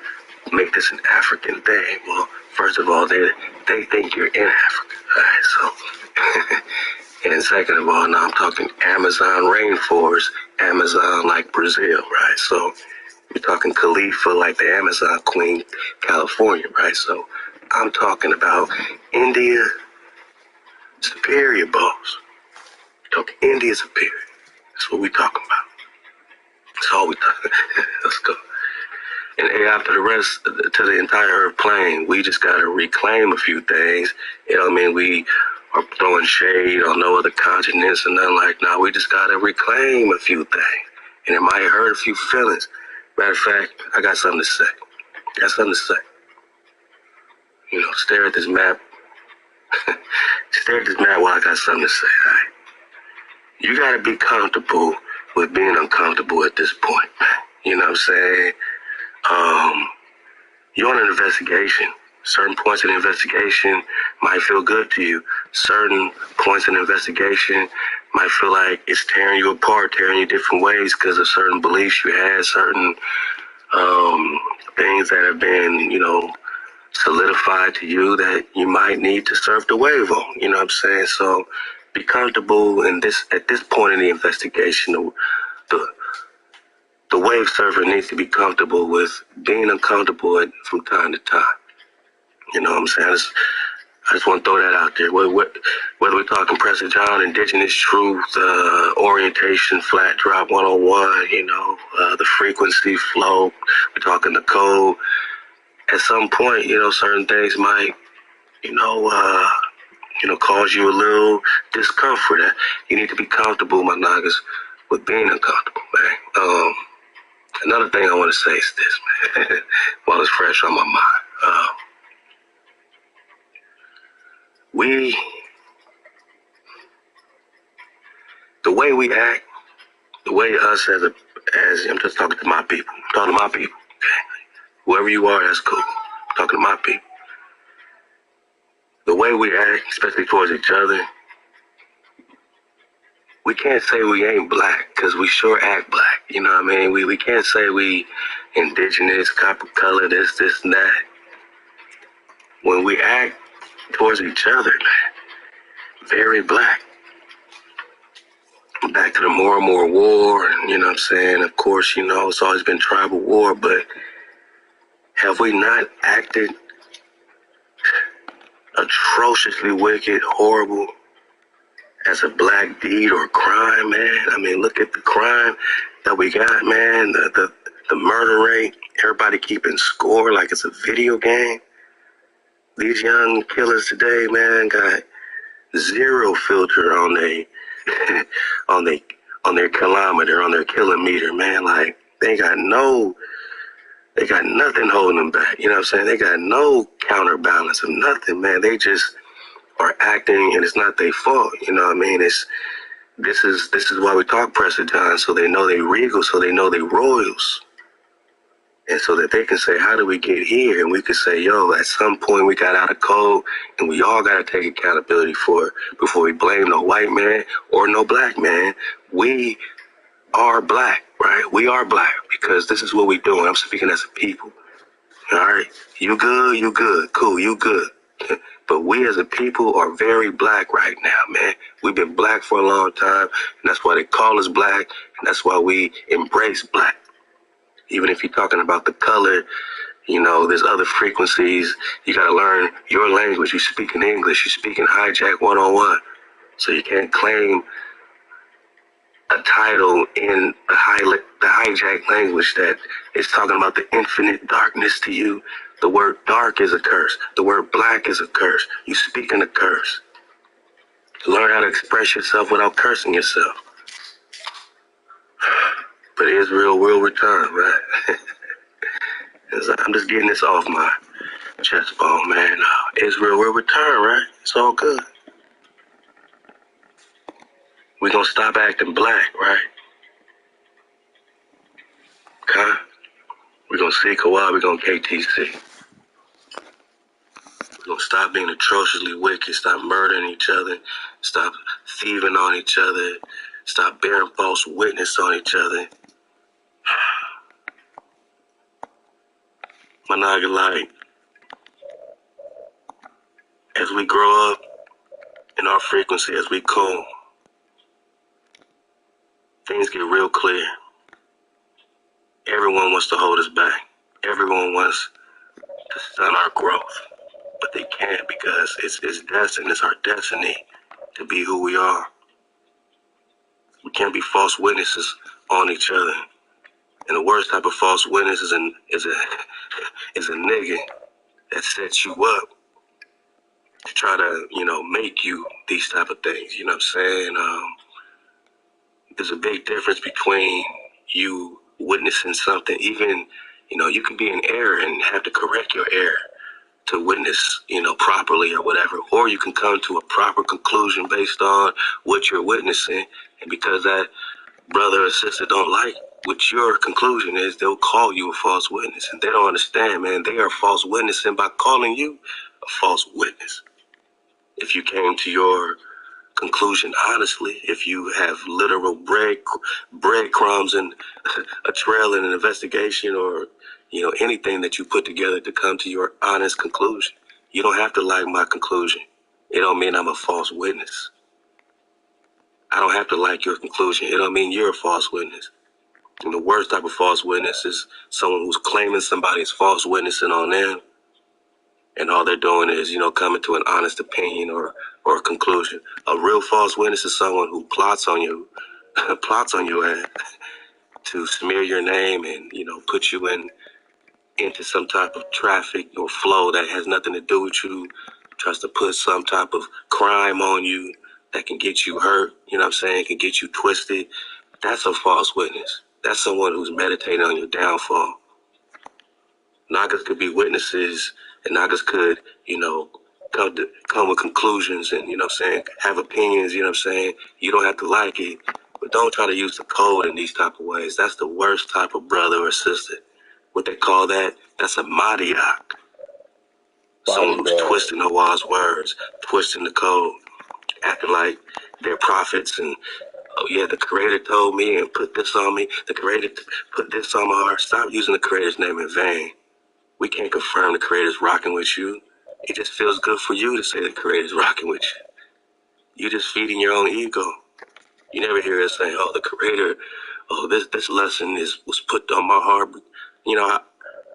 make this an African thing. Well, first of all, they think you're in Africa, all right? So, and second of all, now I'm talking Amazon rainforest, Amazon like Brazil, right? So we're talking Khalifa like the Amazon Queen, California, right? So I'm talking about India Superior, boss. We're talking India Superior. That's what we're talking about. That's all we're talking. Let's go. And after the rest, to the entire Earth plane, we just got to reclaim a few things. We are throwing shade on no other continents and nothing like that. We just got to reclaim a few things. And it might hurt a few feelings. Matter of fact, I got something to say. Stare at this map. Stare at this map while I got something to say, all right? You got to be comfortable with being uncomfortable at this point, man. You know what I'm saying? You're on an investigation. Certain points in the investigation might feel good to you. Certain points in the investigation might feel like it's tearing you apart, tearing you different ways because of certain beliefs you had, certain things that have been, solidified to you that you might need to surf the wave on. You know what I'm saying? So be comfortable at this point in the investigation. The wave surfer needs to be comfortable with being uncomfortable from time to time. You know what I'm saying? I just want to throw that out there. Whether we're talking Presajah, Indigenous Truth, orientation, flat drop 101, the frequency flow, we're talking the code. At some point, certain things might, cause you a little discomfort. You need to be comfortable, my niggas, with being uncomfortable, man. Another thing I want to say is this, man, while it's fresh on my mind. The way we act, the way us as I'm just talking to my people. I'm talking to my people, okay? Whoever you are, that's cool. I'm talking to my people. The way we act, especially towards each other, we can't say we ain't black because we sure act black. You know what I mean? We can't say we indigenous, copper color, this and that. When we act towards each other, man, very black. Back to the More War, and you know what I'm saying? Of course, it's always been tribal war, but have we not acted atrociously wicked, horrible as a black deed or crime, man? I mean, look at the crime that we got, man. The murder rate, everybody keeping score like it's a video game. These young killers today, man, got zero filter on their kilometer, on their kilometer, man. Like, They got nothing holding them back. You know what I'm saying? They got no counterbalance of nothing, man. They just are acting, and it's not their fault. You know what I mean? This is why we talk Pressure John, so they know they regal, so they know they royals. And so that they can say, how do we get here? And we can say, yo, at some point we got out of code, and we all got to take accountability for it before we blame no white man or no black man. We are black, right? We are black because this is what we doing. I'm speaking as a people. All right? You good, cool, you good. But we as a people are very black right now, man. We've been black for a long time, and that's why they call us black, and that's why we embrace black. Even if you're talking about the color, you know, there's other frequencies. You got to learn your language. You speak in English. You speak in Hijack 101. So you can't claim a title in the Hijack language that is talking about the infinite darkness to you. The word dark is a curse. The word black is a curse. You speak in a curse. Learn how to express yourself without cursing yourself. But Israel will return, right? I'm just getting this off my chest bone, man. Israel will return, right? It's all good. We're going to stop acting black, right? Okay? We're going to see Kawhi, we're going to KTC. We're going to stop being atrociously wicked, stop murdering each other, stop thieving on each other, stop bearing false witness on each other. Monogamite. As we grow up in our frequency, as we cool, things get real clear. Everyone wants to hold us back. Everyone wants to stunt our growth. But they can't because it's destined. It's our destiny to be who we are. We can't be false witnesses on each other. And the worst type of false witness is a nigga that sets you up to try to, you know, make you these type of things. You know what I'm saying? There's a big difference between you witnessing something, even, you know, you can be in error and have to correct your error to witness, you know, properly or whatever, or you can come to a proper conclusion based on what you're witnessing, and because that brother or sister don't like what your conclusion is, they'll call you a false witness, and they don't understand, man. They are false witnessing by calling you a false witness. If you came to your conclusion honestly, if you have literal breadcrumbs and a trail in an investigation, or, you know, anything that you put together to come to your honest conclusion, you don't have to like my conclusion. It don't mean I'm a false witness. I don't have to like your conclusion. It don't mean you're a false witness. And the worst type of false witness is someone who's claiming somebody's false witnessing on them, and all they're doing is, you know, coming to an honest opinion or a conclusion. A real false witness is someone who plots on you, plots on your ass to smear your name and, you know, put you into some type of traffic or flow that has nothing to do with you, tries to put some type of crime on you that can get you hurt, you know what I'm saying, can get you twisted. That's a false witness. That's someone who's meditating on your downfall. Nagas could be witnesses, and Nagas could, you know, come with conclusions and, you know what I'm saying, have opinions, you know what I'm saying. You don't have to like it, but don't try to use the code in these type of ways. That's the worst type of brother or sister. What they call that, that's a Madiak. Someone who's twisting the wall's words, twisting the code, acting like they're prophets and, oh yeah, the Creator told me and put this on me. The Creator put this on my heart. Stop using the Creator's name in vain. We can't confirm the Creator's rocking with you. It just feels good for you to say the Creator's rocking with you. You're just feeding your own ego. You never hear us say, oh, the Creator, oh, this lesson was put on my heart. You know,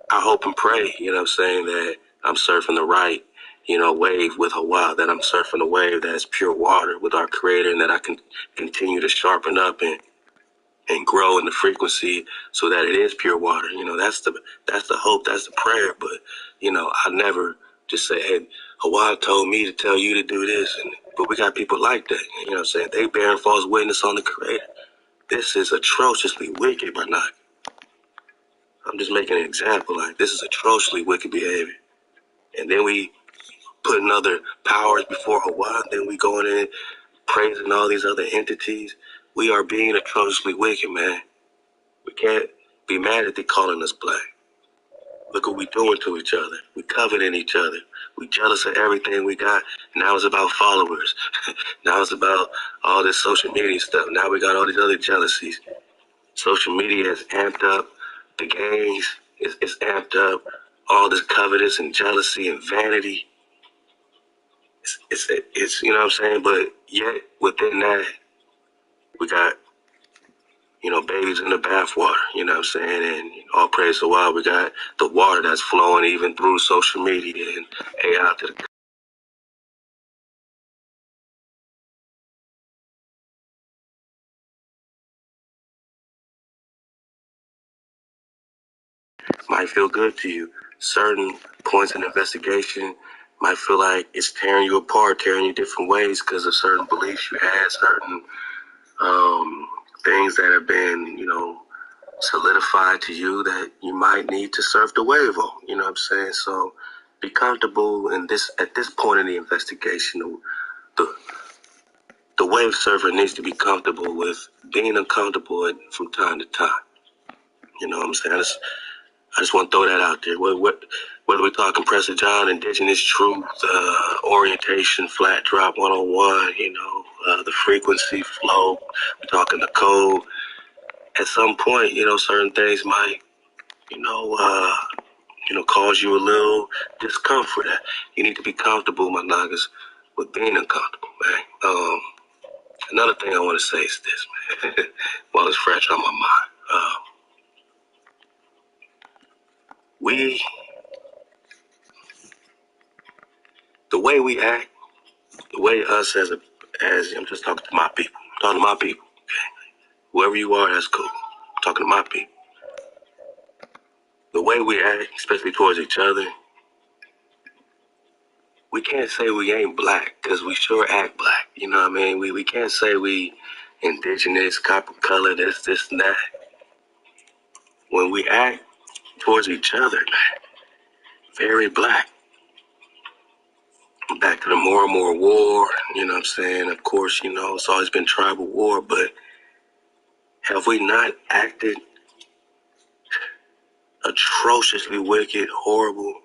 I hope and pray, you know what I'm saying, that I'm surfing the right, you know, wave with Hawa, that I'm surfing a wave that's pure water with our Creator, and that I can continue to sharpen up and grow in the frequency so that it is pure water. You know, that's the hope, that's the prayer. But, you know, I never just say, hey, Hawa told me to tell you to do this. But we got people like that, you know what I'm saying? They bearing false witness on the Creator. This is atrociously wicked, but not. I'm just making an example. Like, this is atrociously wicked behavior. And then we putting other powers before Hawaii, then we going in praising all these other entities. We are being atrociously wicked, man. We can't be mad that they calling us black. Look what we doing to each other. We coveting each other. We jealous of everything we got. Now it's about followers. Now it's about all this social media stuff. Now we got all these other jealousies. Social media has amped up the gangs. It's amped up all this covetous and jealousy and vanity. It's you know what I'm saying? But yet within that, we got, you know, babies in the bathwater, you know what I'm saying? And all praise to God, we got the water that's flowing even through social media and AI to the might feel good to you. Certain points in investigation might feel like it's tearing you apart, tearing you different ways because of certain beliefs you had, certain things that have been, you know, solidified to you that you might need to surf the wave on. You know what I'm saying? So be comfortable in this at this point in the investigation. The wave surfer needs to be comfortable with being uncomfortable from time to time. You know what I'm saying? I just want to throw that out there. Whether we're talking Pressure John, Indigenous Truth, Orientation, Flat Drop 101, you know, the frequency flow, we're talking the code. At some point, you know, certain things might, you know, cause you a little discomfort. You need to be comfortable, my niggas, with being uncomfortable, man. Another thing I want to say is this, man, while it's fresh on my mind. The way we act, the way us as I'm just talking to my people. I'm talking to my people, okay? Whoever you are, that's cool. I'm talking to my people. The way we act, especially towards each other, we can't say we ain't black because we sure act black. You know what I mean? We can't say we indigenous, copper color, this and that. When we act towards each other, man, very black. Back to the more and more war, you know what I'm saying? Of course, you know, it's always been tribal war, but have we not acted atrociously wicked, horrible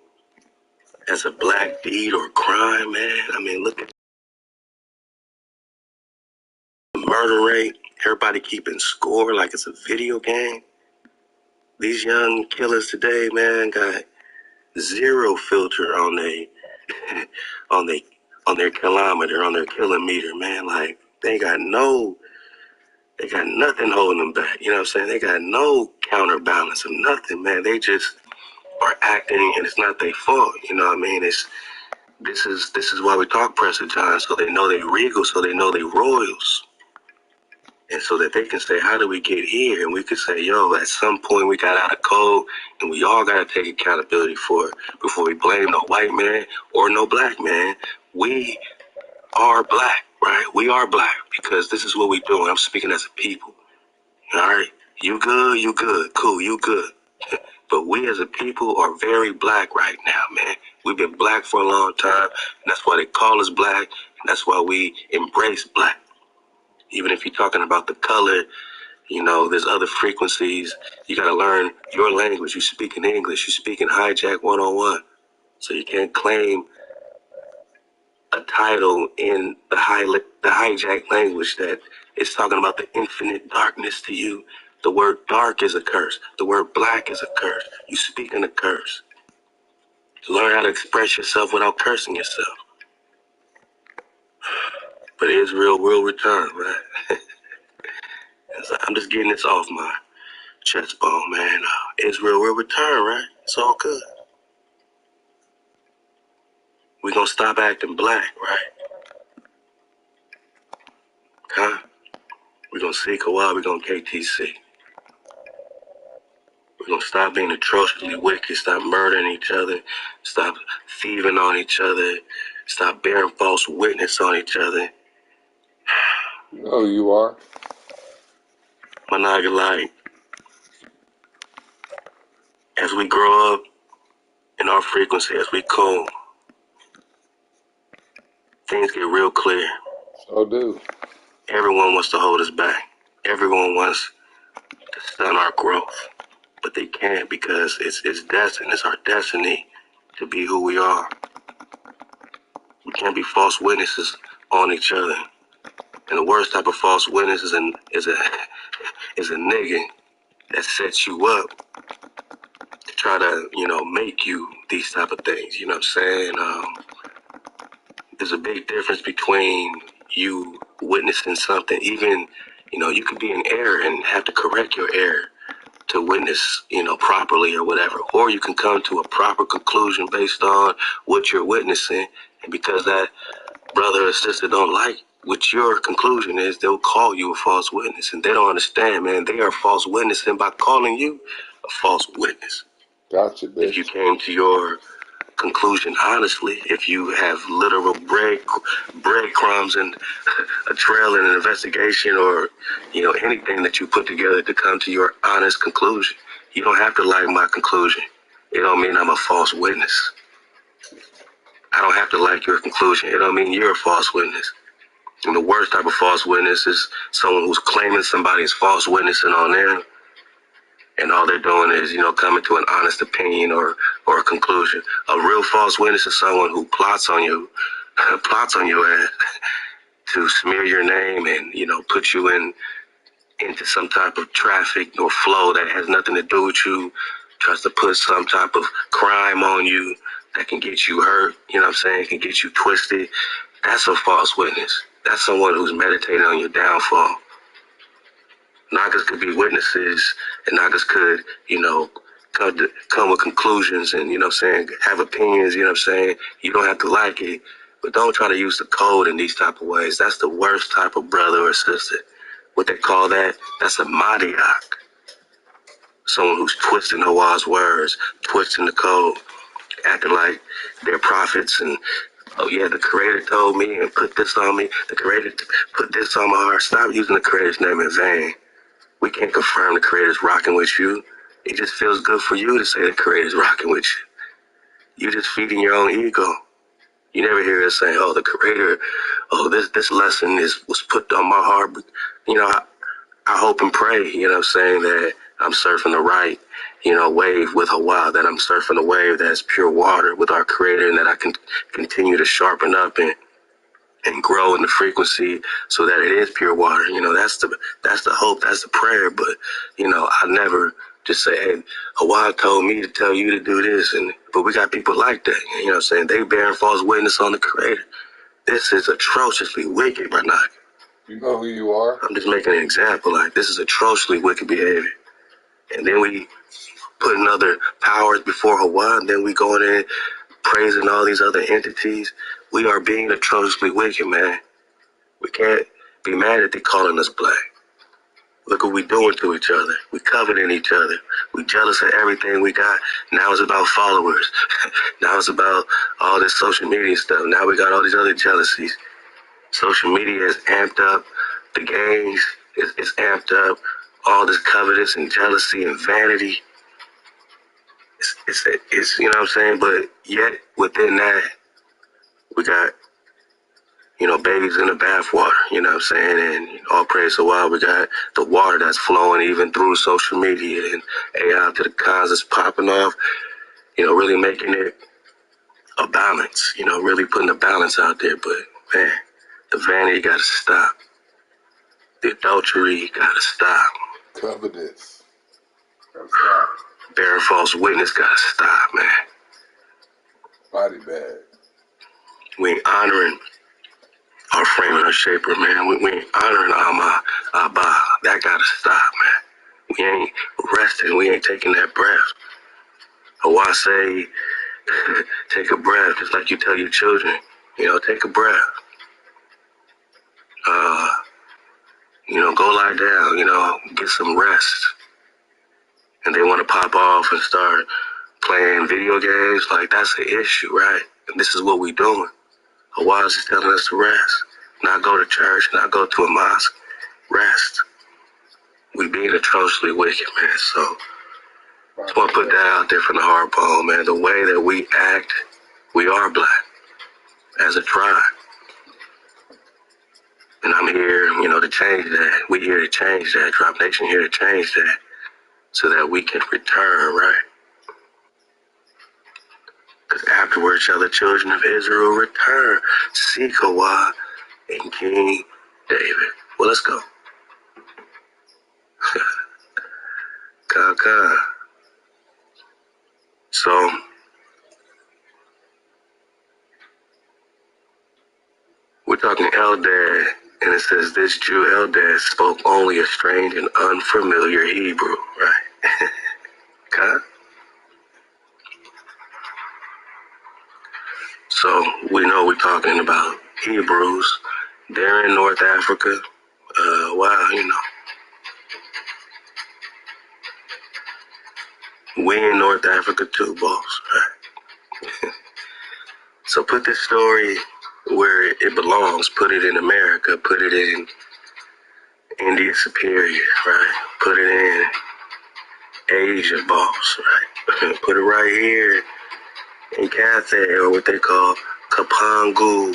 as a black deed or crime, man? I mean, look at the murder rate. Everybody keeping score like it's a video game. These young killers today, man, got zero filter on their kilometer, on their kilometer, man. Like they got nothing holding them back. You know what I'm saying? They got no counterbalance of nothing, man. They just are acting, and it's not their fault. You know what I mean? This is why we talk Pressure John, so they know they regal, so they know they royals. And so that they can say, how do we get here? And we could say, yo, at some point we got out of code, and we all got to take accountability for it before we blame no white man or no black man. We are black, right? We are black because this is what we do. I'm speaking as a people. All right? You good, cool, you good. But we as a people are very black right now, man. We've been black for a long time, and that's why they call us black, and that's why we embrace black. Even if you're talking about the color, you know, there's other frequencies. You got to learn your language. You speak in English. You speak in Hijack 101. So you can't claim a title in the Hijack language that is talking about the infinite darkness to you. The word dark is a curse. The word black is a curse. You speak in a curse. Learn how to express yourself without cursing yourself. But Israel will return, right? I'm just getting this off my chest bone, man. Israel will return, right? It's all good. We're going to stop acting black, right? Huh? We're going to seek a while. We're going to KTC. We're going to stop being atrociously wicked, stop murdering each other, stop thieving on each other, stop bearing false witness on each other. Oh, you are? My nigga, like, as we grow up in our frequency, as we cool, things get real clear. So do. Everyone wants to hold us back. Everyone wants to stun our growth. But they can't, because it's destined. It's our destiny to be who we are. We can't be false witnesses on each other. And the worst type of false witness is a nigga that sets you up to try to, make you these type of things. You know what I'm saying? There's a big difference between you witnessing something, even, you could be in error and have to correct your error to witness, properly or whatever. Or you can come to a proper conclusion based on what you're witnessing. And because that brother or sister don't like what your conclusion is, they'll call you a false witness. And they don't understand, man. They are false witnessing by calling you a false witness. Gotcha, bitch. If you came to your conclusion honestly, if you have literal breadcrumbs and a trail and an investigation, or anything that you put together to come to your honest conclusion, you don't have to like my conclusion. It don't mean I'm a false witness. I don't have to like your conclusion. It don't mean you're a false witness. And the worst type of false witness is someone who's claiming somebody's false witnessing on them, and all they're doing is, coming to an honest opinion or a conclusion. A real false witness is someone who plots on your ass to smear your name and, put you into some type of traffic or flow that has nothing to do with you, tries to put some type of crime on you that can get you hurt, can get you twisted. That's a false witness. That's someone who's meditating on your downfall. Nagas could be witnesses, and Nagas could, come with conclusions and, have opinions, You don't have to like it, but don't try to use the code in these type of ways. That's the worst type of brother or sister. What they call that's a Madiak. Someone who's twisting Hawa's words, twisting the code, acting like they're prophets and, oh yeah, the Creator told me and put this on me. The Creator put this on my heart. Stop using the Creator's name in vain. We can't confirm the Creator's rocking with you. It just feels good for you to say the Creator's rocking with you. You're just feeding your own ego. You never hear us saying, oh, the Creator, oh, this lesson was put on my heart. But, I hope and pray, that I'm surfing the right, wave with Hawa, that I'm surfing a wave that's pure water with our Creator, and that I can continue to sharpen up and grow in the frequency so that it is pure water. That's the hope, that's the prayer. But, I never just say, hey, Hawa told me to tell you to do this. But we got people like that, they bearing false witness on the Creator. This is atrociously wicked, my knock. You know who you are? I'm just making an example. Like, this is atrociously wicked behavior. And then we putting other powers before Hawa, and then we going in praising all these other entities. We are being atrociously wicked, man. We can't be mad that they calling us black. Look what we doing to each other. We coveting each other. We jealous of everything we got. Now it's about followers. Now it's about all this social media stuff. Now we got all these other jealousies. Social media has amped up the gangs. It's amped up all this covetous and jealousy and vanity. It's you know what I'm saying? But yet within that, we got, babies in the bathwater, you know what I'm saying? And all praise to God, we got the water that's flowing even through social media and AI to the cons that's popping off, really making it a balance, really putting a balance out there. But, man, the vanity got to stop. The adultery got to stop. Covetous. Gotta stop. Bearing false witness got to stop, man. Body bag. We ain't honoring our frame and our shaper, man. We ain't honoring Ama Abba. That got to stop, man. We ain't resting. We ain't taking that breath. Or I say, take a breath, just like you tell your children. Take a breath. Go lie down, get some rest. And they want to pop off and start playing video games. Like, that's an issue, right? And this is what we doing. Hawa is just telling us to rest. Not go to church, not go to a mosque. Rest. We being atrociously wicked, man. So Just want to put that out there from the hard bone, man. The way that we act, we are black as a tribe. And I'm here, to change that. We here to change that. Drop Nation here to change that so that we can return, right? Because afterwards shall the children of Israel return. Sikawa and King David. Well, let's go. Kaka. So, we're talking Eldad, and it says this Jew Eldad spoke only a strange and unfamiliar Hebrew, right? Okay? So, we know we're talking about Hebrews. They're in North Africa. Wow, we in North Africa too, boss, right? So put this story where it belongs. Put it in America. Put it in India Superior, right? Put it in Asia, boss, right? Put it right here in Cathay, or what they call Kapangu.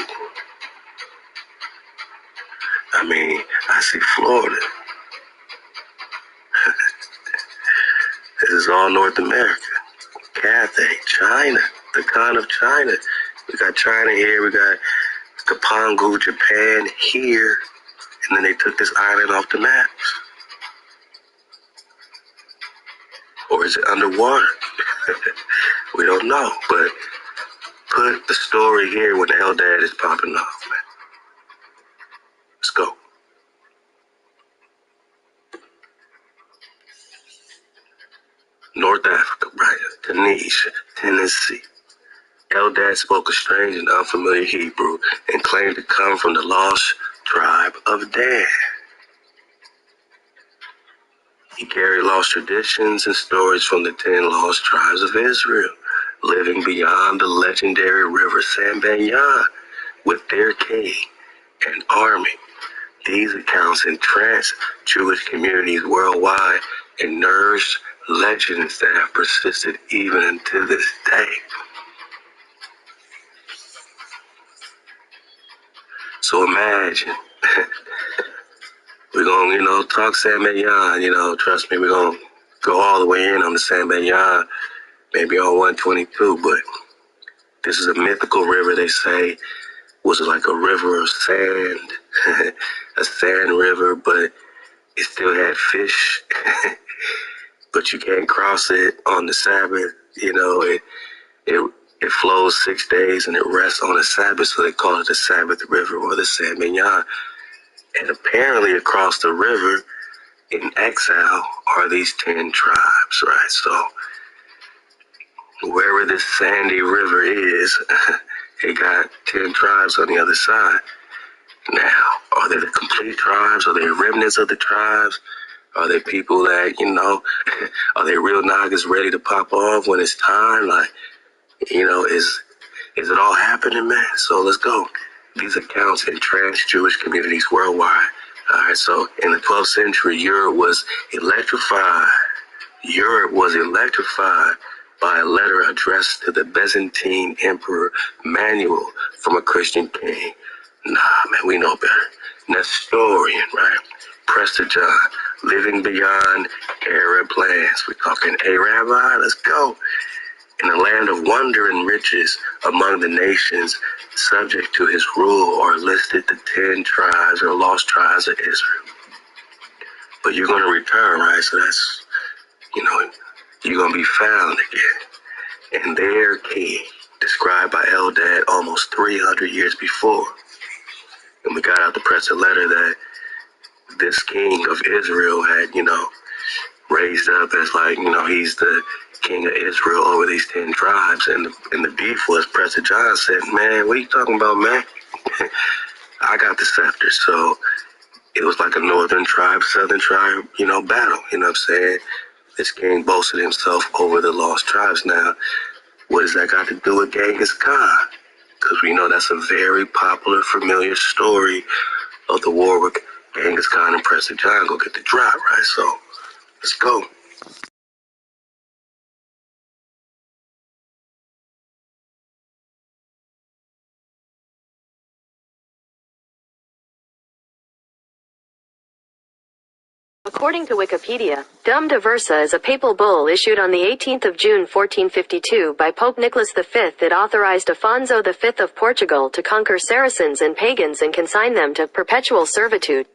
I see Florida. This is all North America. Cathay, China, the Khan of China. We got China here, we got Kapangu, Japan here, and then they took this island off the maps. Or is it underwater? We don't know, but put the story here when the Eldad is popping off, man. Let's go. North Africa, right? Tunisia, Tennessee. Eldad spoke a strange and unfamiliar Hebrew and claimed to come from the lost tribe of Dan. He carried lost traditions and stories from the 10 lost tribes of Israel, living beyond the legendary river Sambanyan with their king and army. These accounts entranced Jewish communities worldwide and nourished legends that have persisted even unto this day. So imagine, we're going to, talk Sambanyan, trust me, we're going to go all the way in on the Sambanyan, maybe on 122, but this is a mythical river, they say, was like a river of sand, a sand river, but it still had fish, but you can't cross it on the Sabbath, it flows 6 days and it rests on the Sabbath, so they call it the Sabbath River or the Sambanyan. And apparently across the river in exile are these 10 tribes, right? So wherever this sandy river is, it got 10 tribes on the other side. Now, are they the complete tribes? Are they remnants of the tribes? Are they people that, are they real niggas ready to pop off when it's time? Like, is it all happening, man? So let's go. These accounts entranced Jewish communities worldwide. All right, so in the 12th century, Europe was electrified. Europe was electrified by a letter addressed to the Byzantine Emperor Manuel from a Christian king. Nah, man, we know better. Nestorian, right? Prester John, living beyond Arab lands. We're talking Arab, let's go. In a land of wonder and riches among the nations subject to his rule are listed the 10 tribes or lost tribes of Israel. But you're going to return, right? So that's, you're going to be found again. And their king, described by Eldad almost 300 years before. And we got out the press a letter that this king of Israel had, raised up as he's the king of Israel over these 10 tribes. And the beef was Prester John said, man, what are you talking about, man? I got the scepter. So it was like a northern tribe, southern tribe, battle. You know what I'm saying? This king boasted himself over the lost tribes. Now, what does that got to do with Genghis Khan? Because we know that's a very popular, familiar story of the war with Genghis Khan and Prester John. Go get the drop, right? So let's go. According to Wikipedia, Dum Diversa is a papal bull issued on the 18th of June 1452 by Pope Nicholas V that authorized Afonso V of Portugal to conquer Saracens and pagans and consign them to perpetual servitude.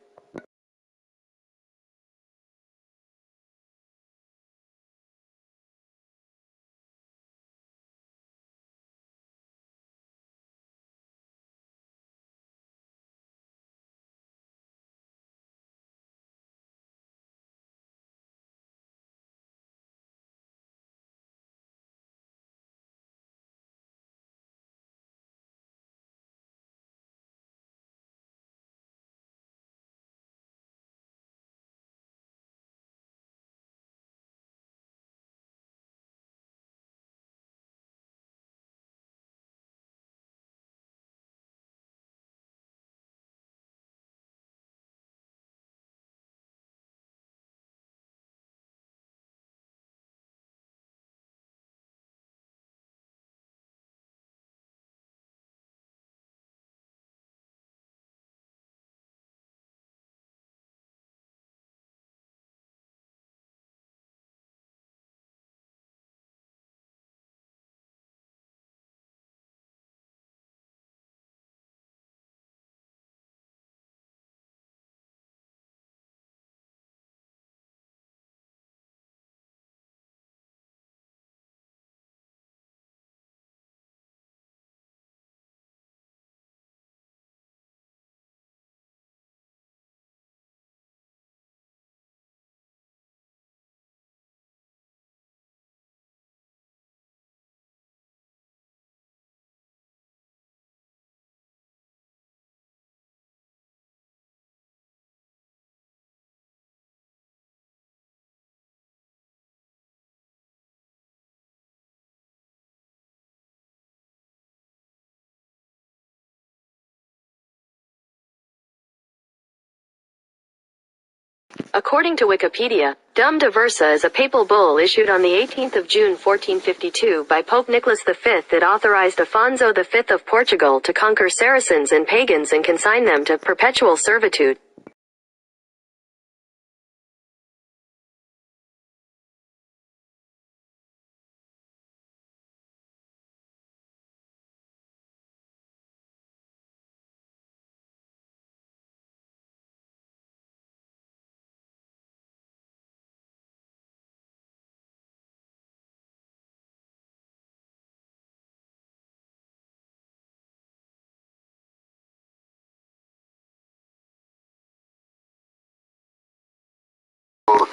According to Wikipedia, Dum Diversa is a papal bull issued on the 18th of June 1452 by Pope Nicholas V that authorized Afonso V of Portugal to conquer Saracens and pagans and consign them to perpetual servitude.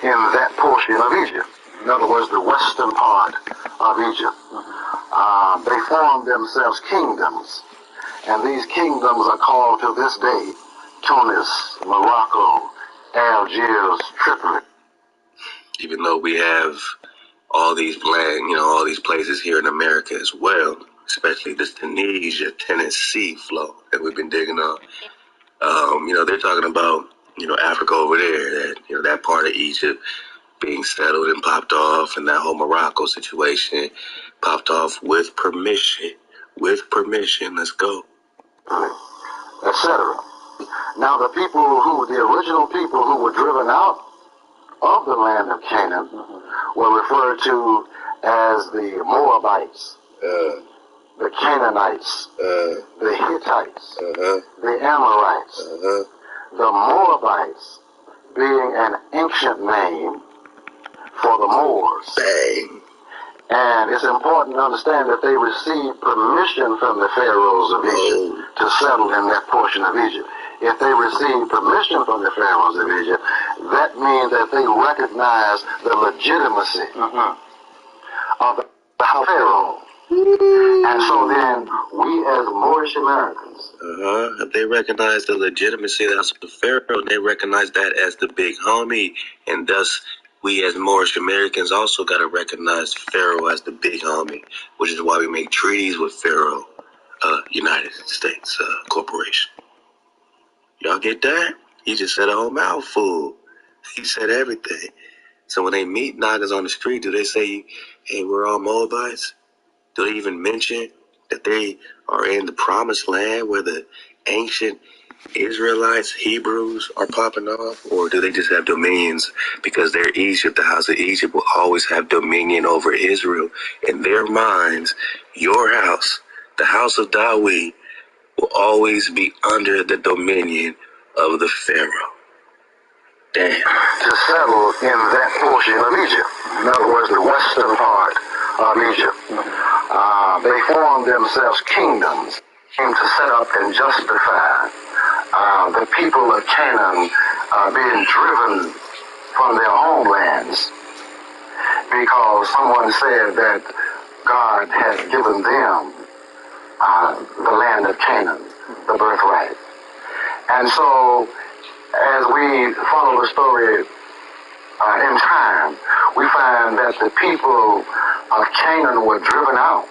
In that portion of Egypt, in other words, the western part of Egypt, they formed themselves kingdoms, and these kingdoms are called to this day Tunis, Morocco, Algiers, Tripoli. Even though we have all these all these places here in America as well, especially this Tunisia, Tennessee flow that we've been digging up. They're talking about, Africa over there, that, that part of Egypt being settled and popped off, and that whole Morocco situation popped off with permission. With permission, let's go. Etc. Now the original people who were driven out of the land of Canaan were referred to as the Moabites, the Canaanites, the Hittites, the Amorites. The Moabites being an ancient name for the Moors. Bang. And it's important to understand that they received permission from the pharaohs of Egypt to settle in that portion of Egypt. If they received permission from the pharaohs of Egypt, that means that they recognize the legitimacy of the pharaoh. And so then, we as Moorish Americans, they recognize the legitimacy of the pharaoh, and they recognize that as the big homie, and thus we as Moorish Americans also got to recognize Pharaoh as the big homie, which is why we make treaties with Pharaoh, United States Corporation. Y'all get that? He just said a whole mouthful. He said everything. So when they meet niggas on the street, do they say, hey, we're all Moabites? Do they even mention that they are in the promised land where the ancient Israelites, Hebrews are popping off, or do they just have dominions because they're Egypt? The house of Egypt will always have dominion over Israel. In their minds, your house, the house of Dawid, will always be under the dominion of the Pharaoh. Damn. To settle in that portion of Egypt. In other words, the western part of Egypt. They formed themselves kingdoms, came to set up and justify the people of Canaan being driven from their homelands because someone said that God had given them the land of Canaan, the birthright. And so, as we follow the story in time, we find that the people of Canaan were driven out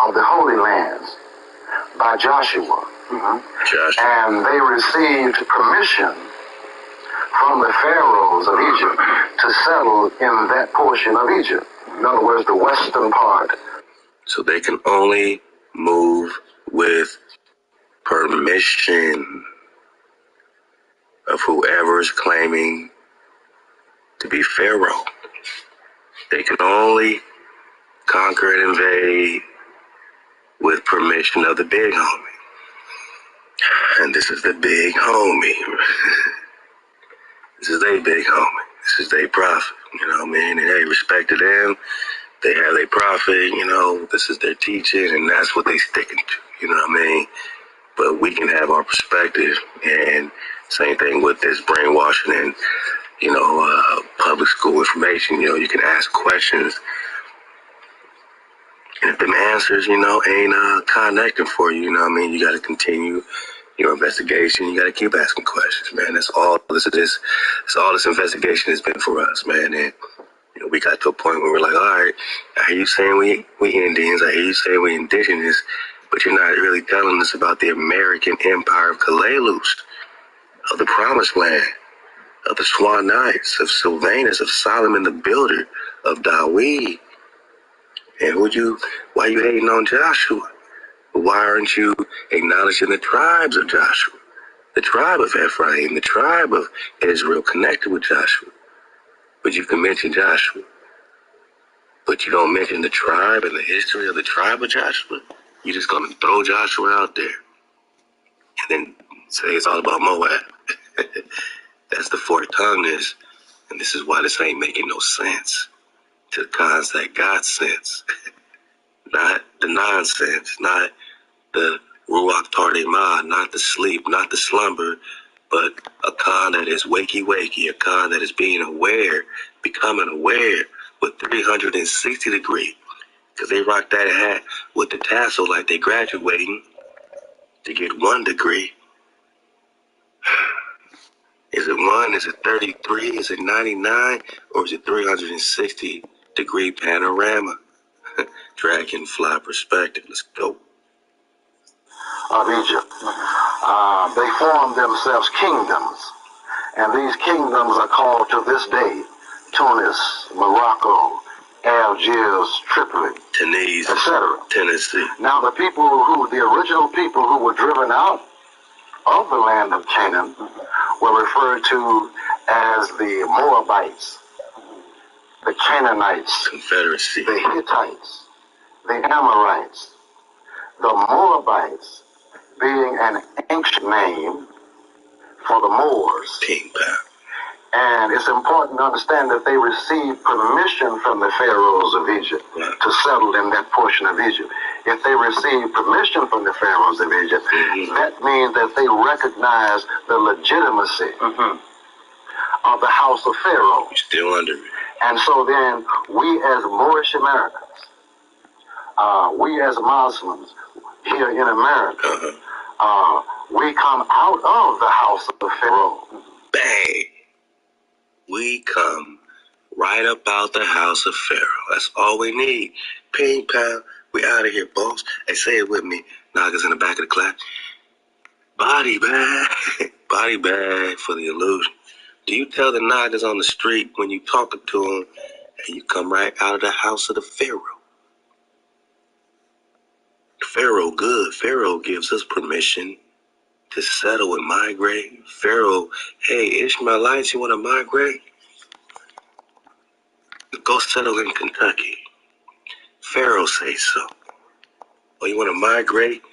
of the Holy Lands by Joshua. And they received permission from the pharaohs of Egypt to settle in that portion of Egypt. In other words, the western part. So they can only move with permission of whoever is claiming to be Pharaoh. They can only conquer and invade with permission of the big homie. And this is the big homie. This is their big homie. This is their prophet. You know what I mean? And hey, respect to them. They have their prophet, you know, this is their teaching, and that's what they sticking to. You know what I mean? But we can have our perspective, and same thing with this brainwashing and, you know, public school information. You know, you can ask questions, and if them answers, you know, ain't connecting for you, you know what I mean? You got to continue your investigation. You got to keep asking questions, man. That's all this is. That's all this investigation has been for us, man. And you know, we got to a point where we're like, all right, I hear you saying we Indians, I hear you saying we indigenous, but you're not really telling us about the American empire of Kalalust, of the Promised Land, of the Swanites, of Sylvanus, of Solomon the Builder, of Dawid. And why you hating on Joshua? Why aren't you acknowledging the tribes of Joshua? The tribe of Ephraim, the tribe of Israel connected with Joshua. But you can mention Joshua. But you don't mention the tribe and the history of the tribe of Joshua. You're just going to throw Joshua out there and then say it's all about Moab. That's the fourth tongueness. And this is why this ain't making no sense to the cons that got sense. Not the nonsense, not the Ruach Tardema, not the sleep, not the slumber, but a con that is wakey, a con that is being aware, becoming aware with 360 degree. Because they rock that hat with the tassel like they graduating to get 1 degree. Is it 1? Is it 33? Is it 99? Or is it 360 degree panorama? Dragonfly perspective. Let's go. Of Egypt. They formed themselves kingdoms, and these kingdoms are called to this day Tunis, Morocco, Algiers, Tripoli, Tunisia, etc. Tennessee. Now the original people who were driven out of the land of Canaan were referred to as the Moabites, the Canaanites, Confederacy, the Hittites, the Amorites, the Moabites being an ancient name for the Moors. And it's important to understand that they received permission from the pharaohs of Egypt to settle in that portion of Egypt. If they received permission from the pharaohs of Egypt, that means that they recognize the legitimacy of the house of Pharaoh. You're still under it. And so then, we as Moorish Americans, we as Muslims here in America, we come out of the house of Pharaoh. Bang! We come right up out the house of Pharaoh. That's all we need. Ping, pal. We out of here, boss. Hey, say it with me. Nagas in the back of the class. Body bag. Body bag for the illusion. Do you tell the Nagas on the street when you talking to them and you come right out of the house of the Pharaoh? Pharaoh good. Pharaoh gives us permission to settle and migrate. Pharaoh, hey, Ishmaelites, you want to migrate? Go settle in Kentucky. Pharaoh says so. Or you want to migrate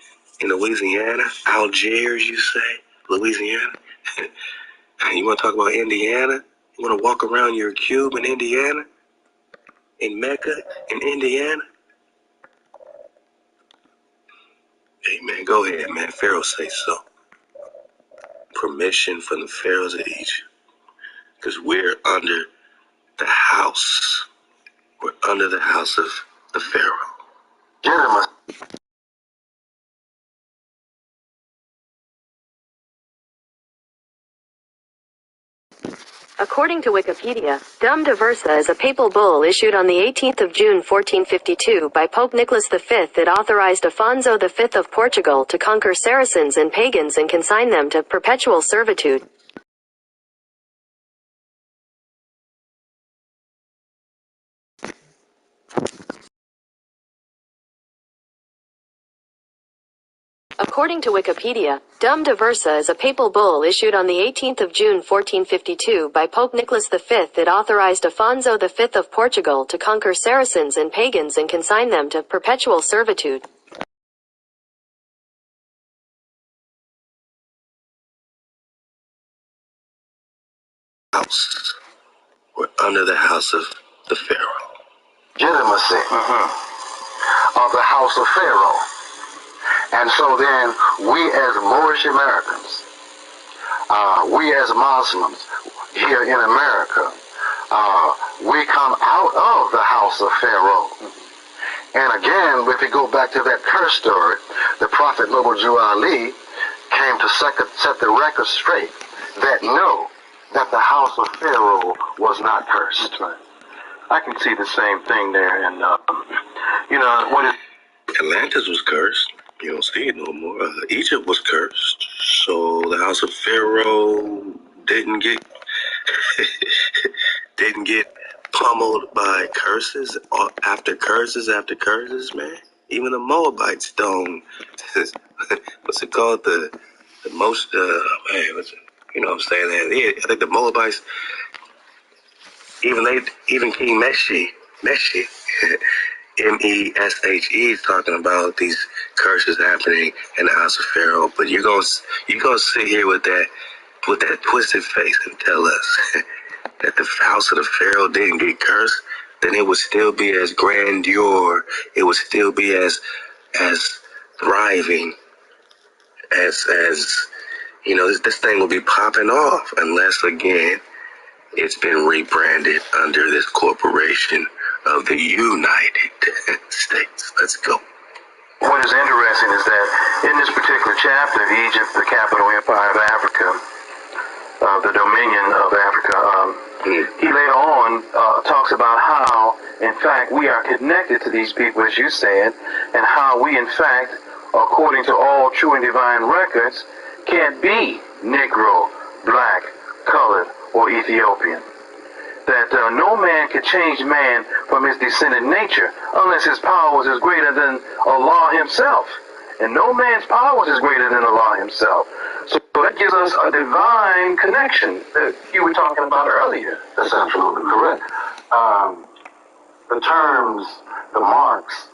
in Louisiana? Algiers, you say? Louisiana? You want to talk about Indiana? You want to walk around your cube in Indiana? In Mecca? In Indiana? Hey, man, go ahead, man. Pharaoh says so. Permission from the pharaohs of Egypt. Because we're under the house. We're under the house of the pharaoh. Gentlemen. According to Wikipedia, Dum Diversa is a papal bull issued on the 18th of June 1452 by Pope Nicholas V that authorized Afonso V of Portugal to conquer Saracens and pagans and consign them to perpetual servitude. According to Wikipedia, Dum Diversa is a papal bull issued on the 18th of June 1452 by Pope Nicholas V that authorized Afonso V of Portugal to conquer Saracens and pagans and consign them to perpetual servitude. House. We're under the house of the pharaoh. Legitimacy of the house of Pharaoh. And so then we as Moorish Americans, we as Muslims here in America, we come out of the house of Pharaoh. And again, if we go back to that curse story, the Prophet Noble Jew Ali came to set the record straight that no, that the house of Pharaoh was not cursed. That's right. I can see the same thing there. And, you know, when Atlantis was cursed. You don't see it no more. Egypt was cursed. So the house of Pharaoh didn't get pummeled by curses after curses after curses, man. Even the Moabites don't. What's it called? The most man. What's it? You know what I'm saying? Yeah, I think the Moabites. Even King Meshe. Meshe is talking about these curses happening in the house of Pharaoh. But you're gonna sit here with that twisted face and tell us that the house of the Pharaoh didn't get cursed, then it would still be as grandeur, it would still be as thriving as you know, this thing will be popping off unless again it's been rebranded under this corporation of the United States. Let's go. What is interesting is that in this particular chapter, Egypt, the capital empire of Africa, the dominion of Africa, he later on talks about how, in fact, we are connected to these people, as you said, and how we, in fact, according to all true and divine records, can't be Negro, black, colored, or Ethiopian. That no man can change man from his descendant nature unless his powers is greater than Allah himself. And no man's powers is greater than Allah himself. So that gives us a divine connection that you were talking about earlier. That's absolutely correct. The terms, the marks,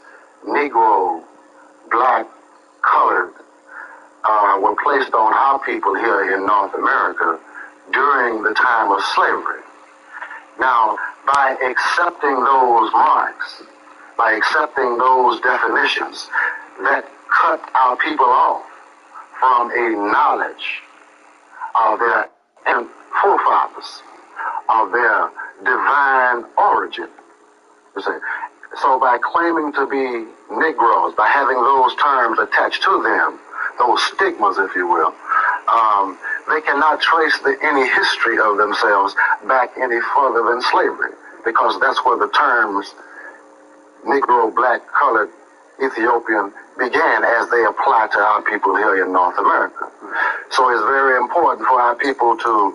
Negro, black, colored, were placed on our people here in North America during the time of slavery. Now, by accepting those marks, by accepting those definitions, that cut our people off from a knowledge of their forefathers, of their divine origin. You see? So by claiming to be Negroes, by having those terms attached to them, those stigmas, if you will, they cannot trace any history of themselves back any further than slavery, because that's where the terms Negro, black, colored, Ethiopian began as they apply to our people here in North America. So it's very important for our people to...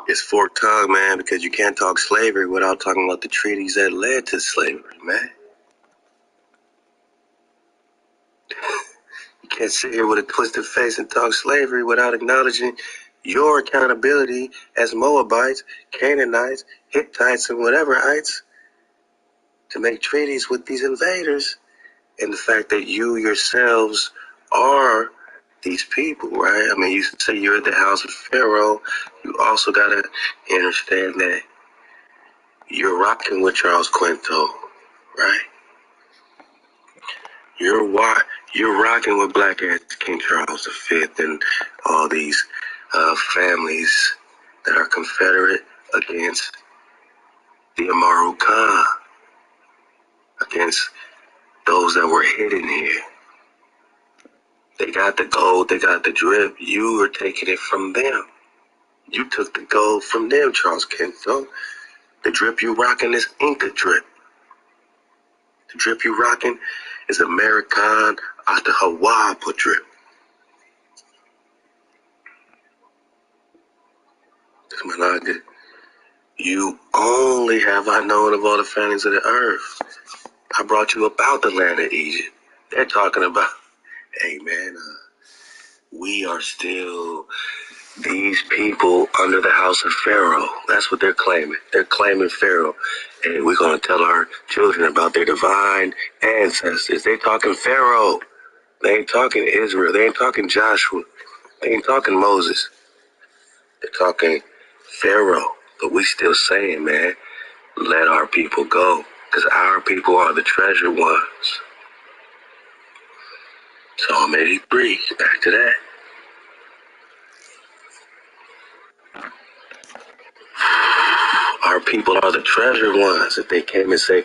It's forked tongue, man, because you can't talk slavery without talking about the treaties that led to slavery, man. You can't sit here with a twisted face and talk slavery without acknowledging your accountability as Moabites, Canaanites, Hittites, and whatever heights to make treaties with these invaders, and the fact that you yourselves are these people, right? I mean, you say you're at the house of Pharaoh. You also got to understand that you're rocking with Charles Quinto, right? You're rocking with Black Ass King Charles V and all these families that are Confederate against the Amaru Khan, against those that were hidden here. They got the gold, they got the drip. You are taking it from them. You took the gold from them, Charles Quinto. The drip you rocking is Inca drip. The drip you rocking is American Atahualpa drip. Managa, you only have I known of all the families of the earth. I brought you up out the land of Egypt. They're talking about, hey man, we are still these people under the house of Pharaoh. That's what they're claiming. They're claiming Pharaoh. And we're going to tell our children about their divine ancestors. They talking Pharaoh. They ain't talking Israel. They ain't talking Joshua. They ain't talking Moses. They're talking Pharaoh. But we still saying, man, let our people go. Because our people are the treasure ones. Psalm 83, back to that. Our people are the treasure ones. If they came and said,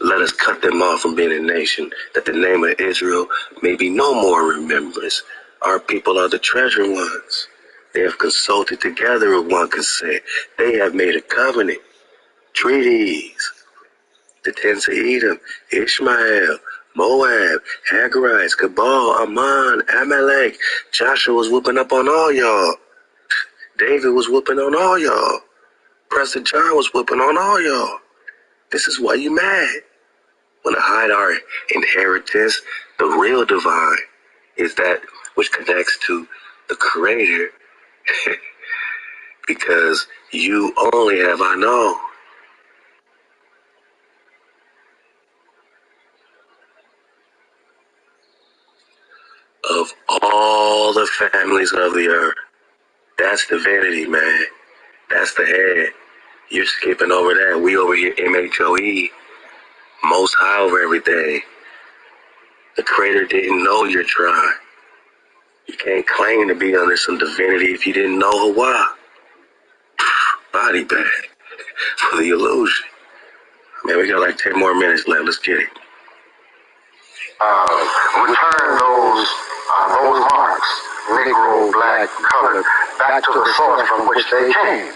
let us cut them off from being a nation, that the name of Israel may be no more remembrance. Our people are the treasure ones. They have consulted together with one consent. They have made a covenant, treaties. The tens of Edom, Ishmael, Moab, Hagarites, Cabal, Ammon, Amalek. Joshua was whooping up on all y'all. David was whooping on all y'all. Preston John was whooping on all y'all. This is why you mad. Want to hide our inheritance. The real divine is that which connects to the Creator. Because you only have I know. Of all the families of the earth. That's the vanity, man. That's the head. You're skipping over that. We over here, MHOE. Most high over everything. The Creator didn't know your tribe. You can't claim to be under some divinity if you didn't know Hawa. Body bag for the illusion. Man, we got like 10 more minutes left. Let's get it. Return those marks, Negro, black, colored, back to the source from which they came,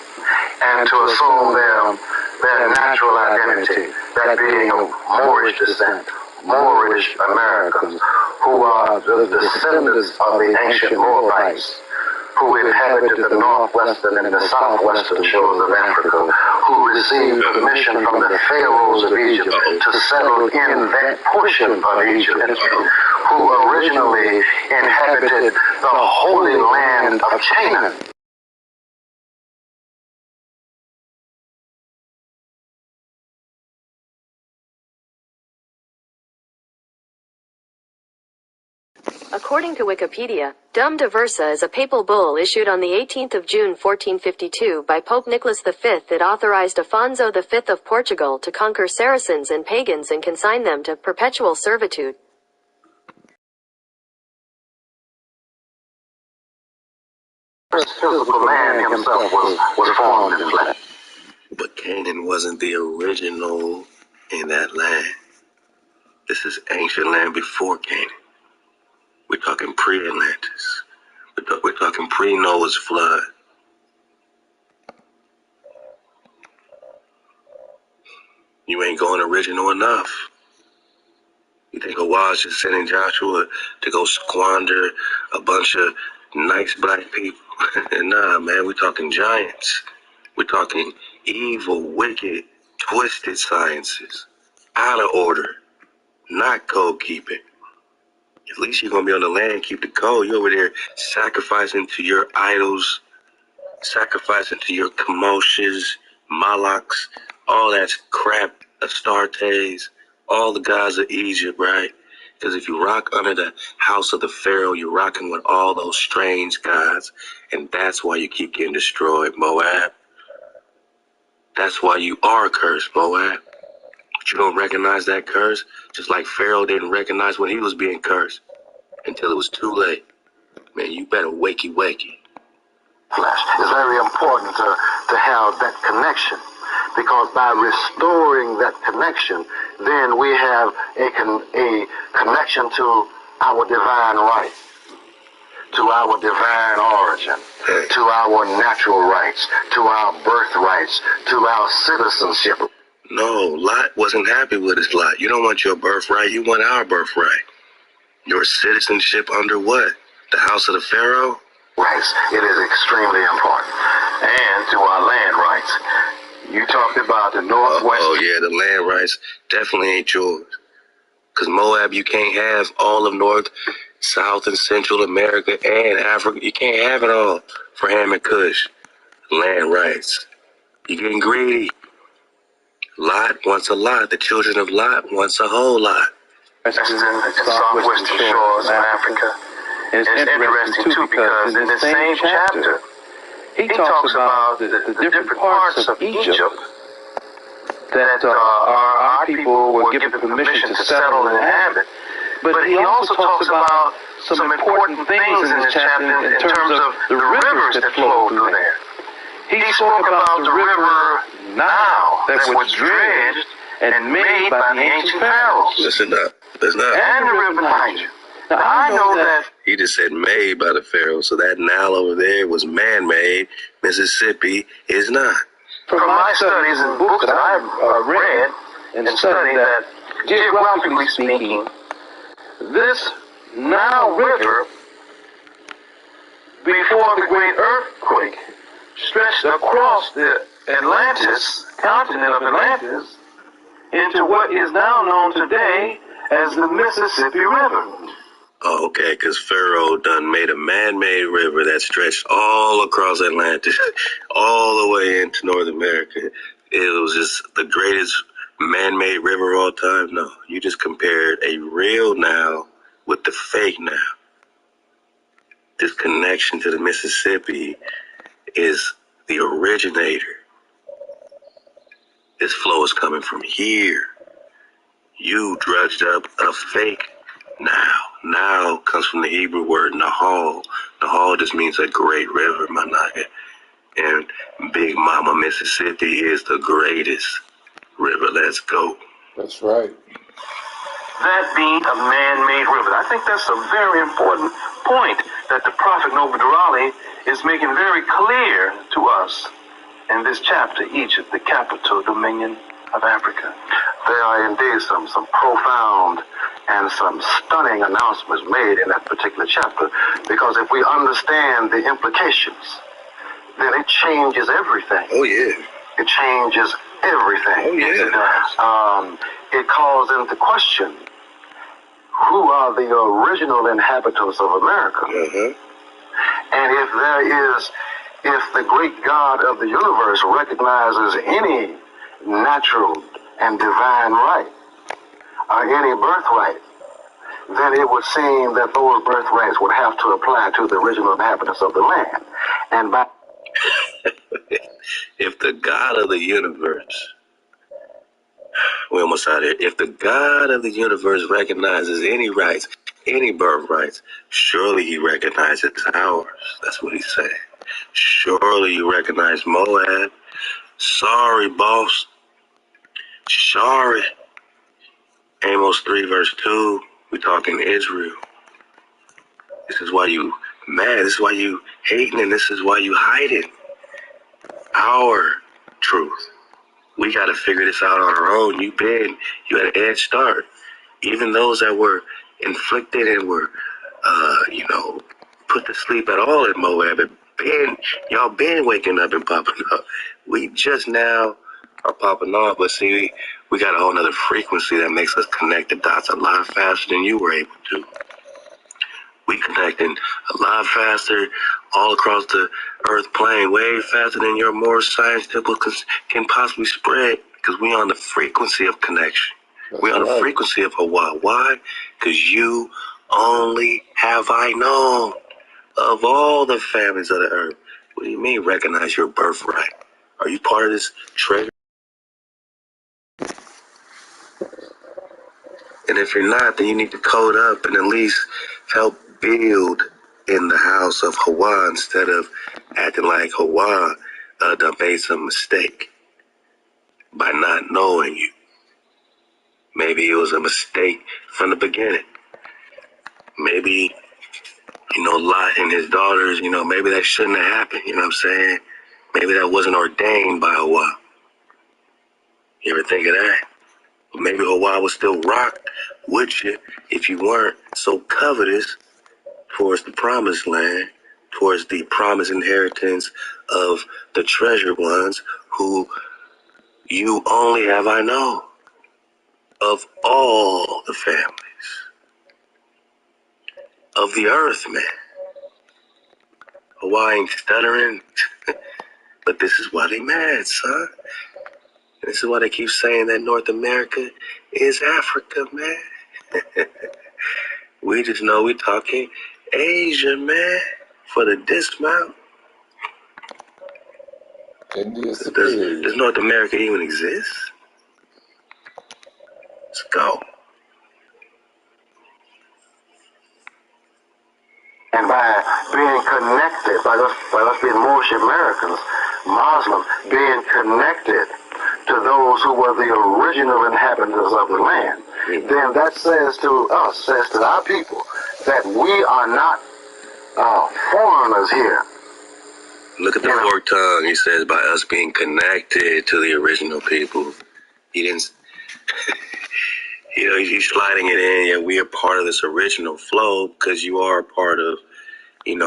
and to assume their natural identity, that being of Moorish descent, Moorish Americans, who are the descendants of the ancient Moabites, who inhabited the northwestern and the southwestern shores of Africa, who received permission from the pharaohs of Egypt to settle in that portion of Egypt, who originally inhabited the holy land of Canaan. According to Wikipedia, Dum Diversa is a papal bull issued on the 18th of June 1452 by Pope Nicholas V that authorized Afonso V of Portugal to conquer Saracens and pagans and consign them to perpetual servitude. First physical man himself was formed in flesh. But Canaan wasn't the original in that land. This is ancient land before Canaan. We're talking pre-Atlantis. We're talking pre-Noah's flood. You ain't going original enough. You think Hawa's just sending Joshua to go squander a bunch of nice black people? Nah, man, we're talking giants. We're talking evil, wicked, twisted sciences. Out of order. Not code keeping. At least you're going to be on the land, keep the code. You're over there sacrificing to your idols, sacrificing to your Kamoshes, Molochs, all that crap, Astartes, all the gods of Egypt, right? Because if you rock under the house of the Pharaoh, you're rocking with all those strange gods, and that's why you keep getting destroyed, Moab. That's why you are cursed, Moab. But you don't recognize that curse, just like Pharaoh didn't recognize when he was being cursed until it was too late. Man, you better wakey. Flesh. It's very important to have that connection, because by restoring that connection, then we have a connection to our divine right, to our divine origin, to our natural rights, to our birthrights, to our citizenship. No, Lot wasn't happy with his lot. You don't want your birthright, you want our birthright. Your citizenship under what? The house of the Pharaoh? Rights. It is extremely important. And to our land rights. You talked about the Northwest. Oh, yeah, the land rights definitely ain't yours. Because Moab, you can't have all of North, South, and Central America and Africa. You can't have it all for Ham and Kush. Land rights. You're getting greedy. Lot wants a lot. The children of Lot wants a whole lot. That's in the southwestern shores of Africa. It's interesting too, because in the same chapter, he talks about the different parts of Egypt that our people were given permission to settle and inhabit. But he also talks about some important things in this chapter in terms of the rivers that flow through there. He spoke about the river Nile that was dredged and made by the ancient pharaohs. Listen up. And the river Niger. Now, I know that he just said made by the Pharaoh, so that Nile over there was man-made. Mississippi is not. From my studies and books that I've read and studied, that geographically speaking, this Nile River, before the great earthquake, stretched across the continent of Atlantis, into what is now known today as the Mississippi River. Oh, okay, because Pharaoh done made a man-made river that stretched all across Atlantis, all the way into North America. It was just the greatest man-made river of all time. No, you just compared a real Nile with the fake Nile. This connection to the Mississippi is the originator. This flow is coming from here. You drudged up a fake Nile. Nile comes from the Hebrew word Nahal. Nahal just means a great river, my nigga. And Big Mama Mississippi is the greatest river. Let's go. That's right. That being a man-made river. I think that's a very important point that the prophet Nobudrali is making very clear to us in this chapter, Egypt, the capital dominion of Africa. There are indeed some profound and some stunning announcements made in that particular chapter, because if we understand the implications, then it changes everything. Oh, yeah. It changes everything. Oh, yeah. It does. It calls into question who are the original inhabitants of America. And if the great God of the universe recognizes any natural and divine right, or any birthright, then it would seem that those birthrights would have to apply to the original inhabitants of the land. And by if the God of the universe, we're almost out here. If the God of the universe recognizes any rights, any birthrights, surely he recognizes ours. That's what he's saying. Surely you recognize Moab. Sorry, boss. Sorry. Amos 3 verse 2, we're talking Israel. This is why you mad. This is why you hating, and this is why you hiding our truth. We got to figure this out on our own. You had an head start. Even those that were inflicted and were, put to sleep at all in Moab, y'all been waking up and popping up. We just now are popping off, but see, we got a whole nother frequency that makes us connect the dots a lot faster than you were able to. We connecting a lot faster all across the earth plane, way faster than your more science typical can possibly spread, because we on the frequency of connection. We're on the frequency of Hawa. Why? Because you only have I known of all the families of the earth. What do you mean recognize your birthright? Are you part of this treasure? And if you're not, then you need to code up and at least help build in the house of Hawa instead of acting like Hawa done made some mistake by not knowing you. Maybe it was a mistake from the beginning. Maybe, Lot and his daughters, maybe that shouldn't have happened, you know what I'm saying? Maybe that wasn't ordained by Hawa. You ever think of that? Maybe Hawa would still rock with you if you weren't so covetous towards the promised land, towards the promised inheritance of the treasured ones who you only have I know of all the families of the earth, man. Hawa ain't stuttering, but this is why they mad, son. This is why they keep saying that North America is Africa, man. We just know we're talking Asia, man, for the dismount. Does North America even exist? Let's go. And by being connected, by us being Moorish Americans, Muslims, being connected to those who were the original inhabitants of the land, then that says to us, says to our people, that we are not foreigners here. Look at the forked tongue. He says, by us being connected to the original people. He didn't, he's sliding it in. Yeah, we are part of this original flow because you are a part of,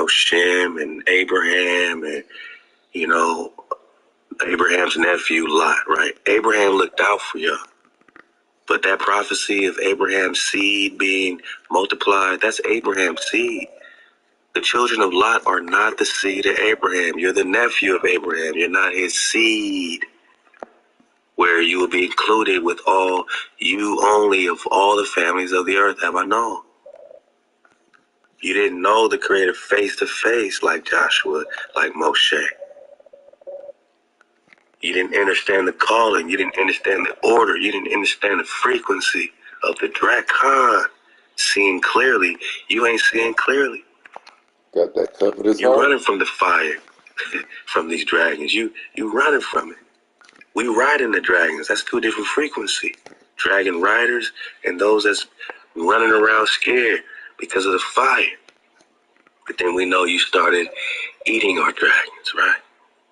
Shem and Abraham and, Abraham's nephew Lot, right? Abraham looked out for y'all. But that prophecy of Abraham's seed being multiplied, that's Abraham's seed. The children of Lot are not the seed of Abraham. You're the nephew of Abraham. You're not his seed, where you will be included with you only of all the families of the earth have I known. You didn't know the Creator face to face like Joshua, like Moshe. You didn't understand the calling. You didn't understand the order. You didn't understand the frequency of the Drakon. Seeing clearly, you ain't seeing clearly. Got that covered as You're running from the fire, from these dragons. You running from it. We riding the dragons. That's two different frequencies. Dragon riders and those that's running around scared because of the fire. But then we know you started eating our dragons, right?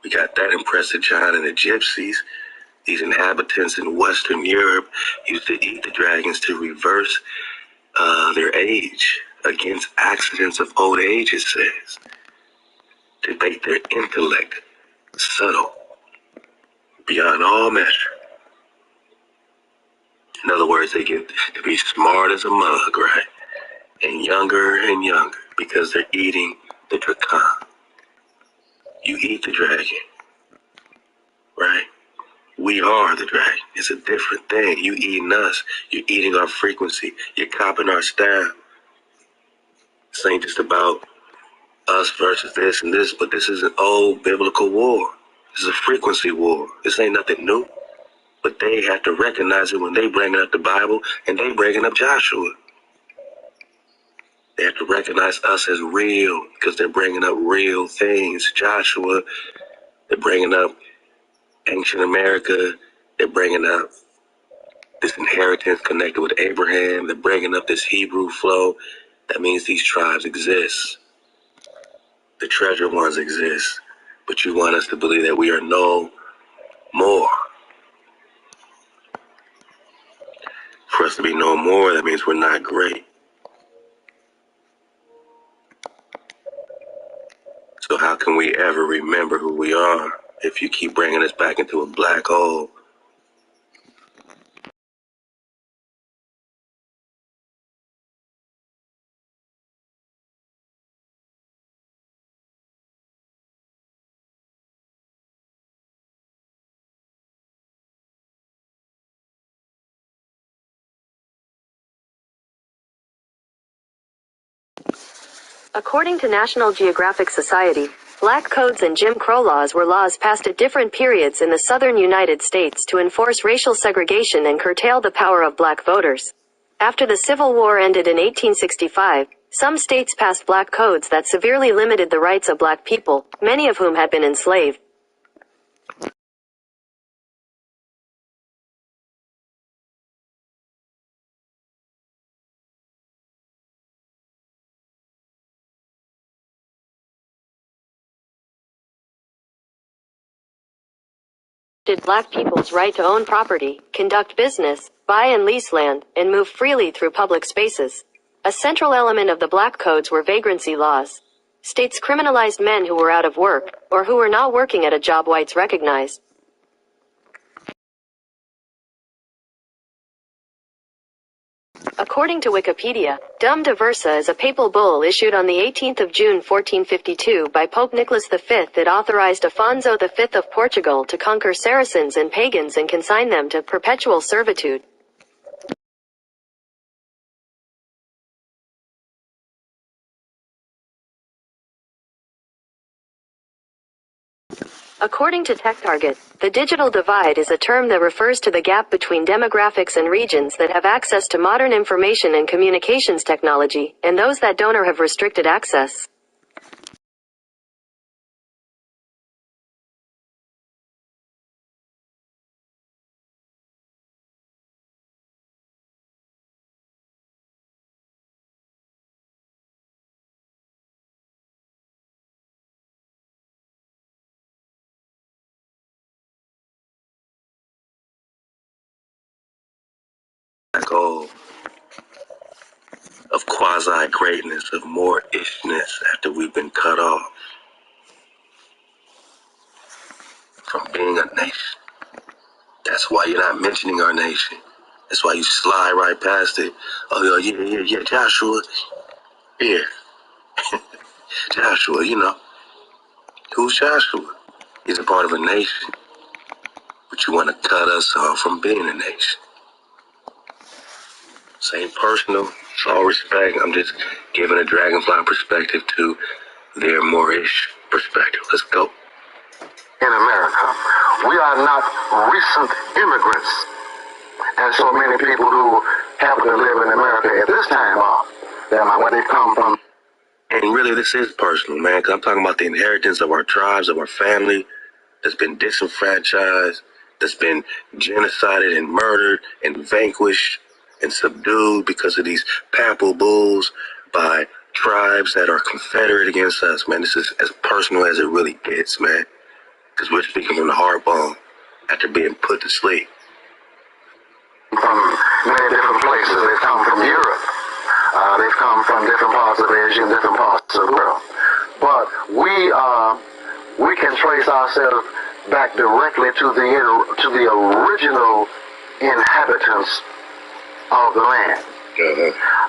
We got that impressive John and the gypsies. These inhabitants in Western Europe used to eat the dragons to reverse their age against accidents of old age, it says. To make their intellect subtle beyond all measure. In other words, they get to be smart as a mug, right? And younger because they're eating the Drakon. You eat the dragon, right? We are the dragon. It's a different thing. You eating us. You're eating our frequency. You're copying our style. This ain't just about us versus this and this, but this is an old biblical war. This is a frequency war. This ain't nothing new. But they have to recognize it when they bringing up the Bible and they bringing up Joshua. They have to recognize us as real because they're bringing up real things. Joshua, they're bringing up ancient America. They're bringing up this inheritance connected with Abraham. They're bringing up this Hebrew flow. That means these tribes exist. The treasured ones exist. But you want us to believe that we are no more. For us to be no more, that means we're not great. So how can we ever remember who we are if you keep bringing us back into a black hole? According to National Geographic Society, black codes and Jim Crow laws were laws passed at different periods in the southern United States to enforce racial segregation and curtail the power of black voters. After the Civil War ended in 1865, some states passed black codes that severely limited the rights of black people, many of whom had been enslaved. Black people's right to own property, conduct business, buy and lease land, and move freely through public spaces. A central element of the black codes were vagrancy laws. States criminalized men who were out of work, or who were not working at a job whites recognized. According to Wikipedia, Dum Diversa is a papal bull issued on the 18th of June 1452 by Pope Nicholas V that authorized Afonso V of Portugal to conquer Saracens and pagans and consign them to perpetual servitude. According to TechTarget, the digital divide is a term that refers to the gap between demographics and regions that have access to modern information and communications technology, and those that don't or have restricted access. Goal of quasi-greatness, of more ishness after we've been cut off from being a nation. That's why you're not mentioning our nation. That's why you slide right past it. Oh, yeah, Joshua. Yeah. Joshua, you know. Who's Joshua? He's a part of a nation. But you want to cut us off from being a nation. Same personal, it's all respect. I'm just giving a Dragonfly perspective to their Moorish perspective. Let's go. In America, we are not recent immigrants. And so many people who happen to live in America at this time are. Where they come from. And really, this is personal, man, because I'm talking about the inheritance of our tribes, of our family that's been disenfranchised, that's been genocided and murdered and vanquished and subdued because of these papal bulls by tribes that are confederate against us, man. This is as personal as it really gets, man, because we're speaking from the heart bone after being put to sleep. From many different places. They've come from Europe. They've come from different parts of Asia and different parts of the world. But we can trace ourselves back directly to the original inhabitants of the land.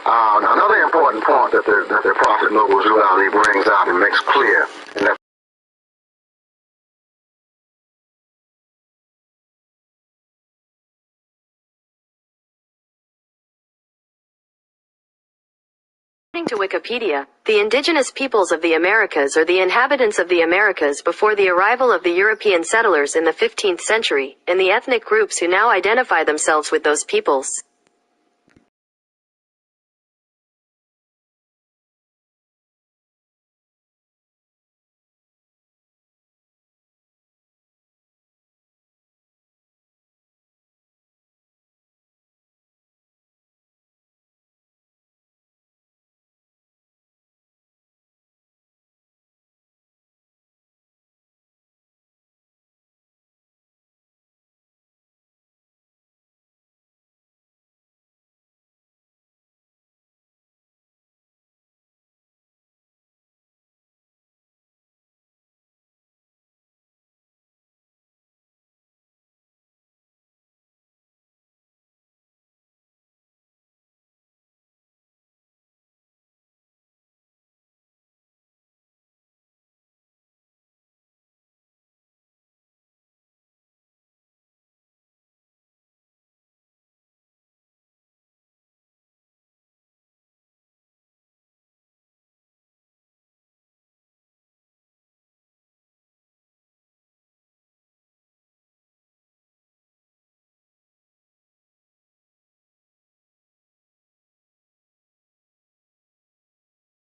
Another important point that the Prophet Noble Zulauli brings out and makes clear, and that According to Wikipedia, the indigenous peoples of the Americas are the inhabitants of the Americas before the arrival of the European settlers in the 15th century, and the ethnic groups who now identify themselves with those peoples.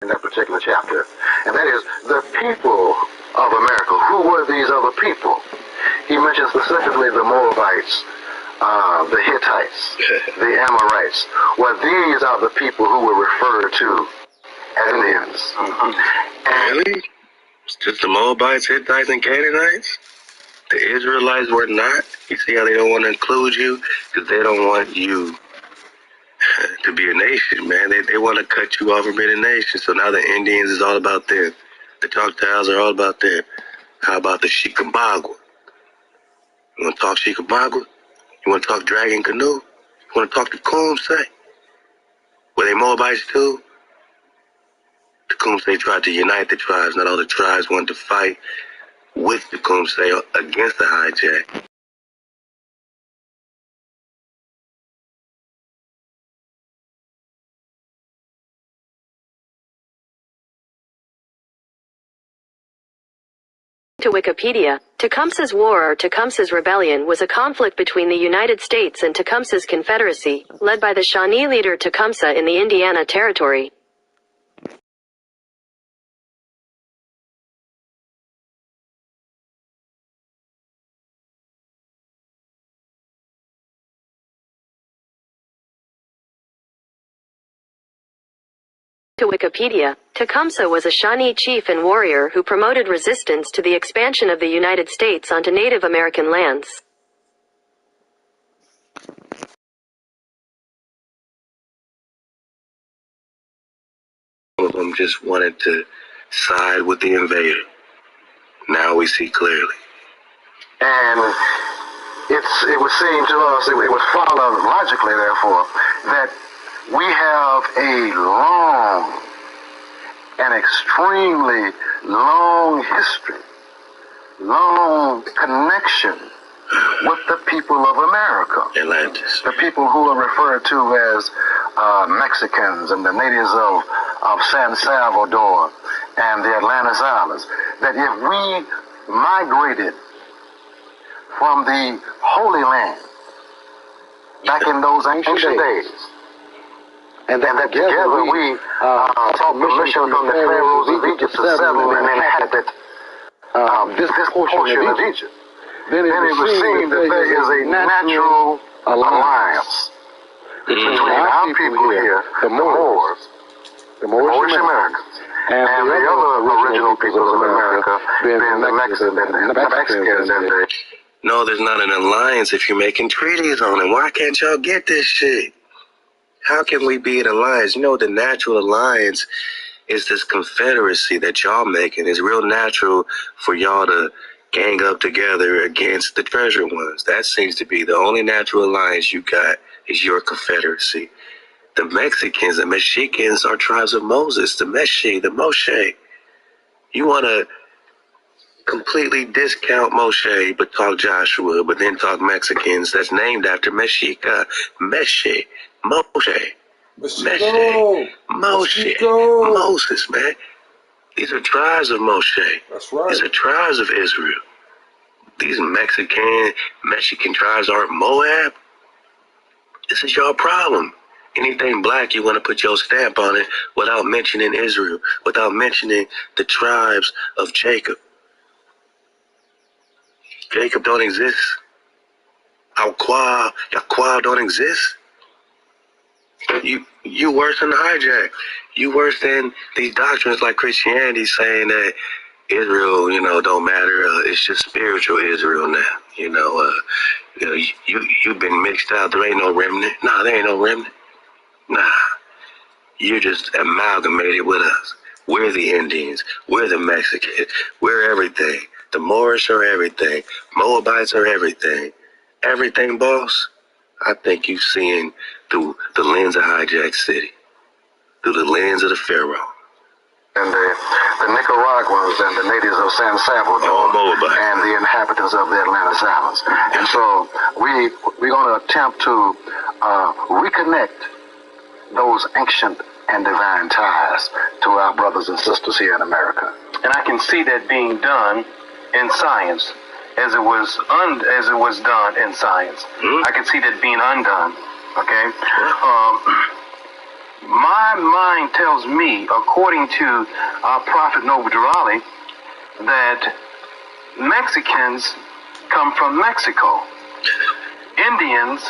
in that particular chapter, and that is the people of America. Who were these other people? He mentions specifically the Moabites, the Hittites, the Amorites. Well, these are the people who were referred to as Indians. Really? It's just the Moabites, Hittites, and Canaanites? The Israelites were not? You see how they don't want to include you? Because they don't want you to be a nation, man. They want to cut you off from being a nation. So now the Indians is all about them. The Choctaws are all about them. How about the Chickamauga? You want to talk Chickamauga? You want to talk Dragon Canoe? You want to talk Tecumseh? Were they Moabites too? Tecumseh tried to unite the tribes. Not all the tribes wanted to fight with Tecumseh against the hijack. To Wikipedia, Tecumseh's War or Tecumseh's Rebellion was a conflict between the United States and Tecumseh's Confederacy, led by the Shawnee leader Tecumseh in the Indiana Territory. To Wikipedia, Tecumseh was a Shawnee chief and warrior who promoted resistance to the expansion of the United States onto Native American lands. Some of them just wanted to side with the invader. Now we see clearly. And it would seem to us, it would follow logically, therefore, that we have a long and extremely long history, long connection with the people of America. Atlantis. The people who are referred to as Mexicans and the natives of San Salvador and the Atlantis Islands. That if we migrated from the Holy Land back in those ancient days, and that together we sought permission from the pharaohs of Egypt to settle and inhabit this portion of Egypt, then it would seem that there is a natural alliance between our people here, the Moors, the Moorish Americans, and the other original peoples of America, being the Mexicans and the... No, there's not an alliance if you're making treaties on it. Why can't y'all get this shit? How can we be an alliance? You know, the natural alliance is this confederacy that y'all making. It's real natural for y'all to gang up together against the treasure ones. That seems to be the only natural alliance you got is your confederacy. The Mexicans, the Mexicans are tribes of Moses, the Meshe, the Moshe. You want to completely discount Moshe, but talk Joshua, but then talk Mexicans. That's named after Mexica, Meshe, Moshe, Meshe, Moshe, Moses, man. These are tribes of Moshe. That's right. These are tribes of Israel. These Mexican tribes aren't Moab. This is your problem. Anything black, you want to put your stamp on it without mentioning Israel, without mentioning the tribes of Jacob. Jacob don't exist. Yaqua don't exist. You worse than the hijack. You worse than these doctrines like Christianity saying that Israel, don't matter. It's just spiritual Israel now. You've been mixed out. There ain't no remnant. Nah, there ain't no remnant. Nah, you're just amalgamated with us. We're the Indians. We're the Mexicans. We're everything. The Moorish are everything. Moabites are everything. Everything, boss. I think you're seeing through the lens of Hijack City, through the lens of the Pharaoh. And the Nicaraguans and the natives of San Salvador and the inhabitants of the Atlantis Islands. And so we're going to attempt to reconnect those ancient and divine ties to our brothers and sisters here in America. And I can see that being done in science, as it was done in science. I can see that being undone. Okay. My mind tells me, according to our prophet Noble Durali, that Mexicans come from Mexico. Indians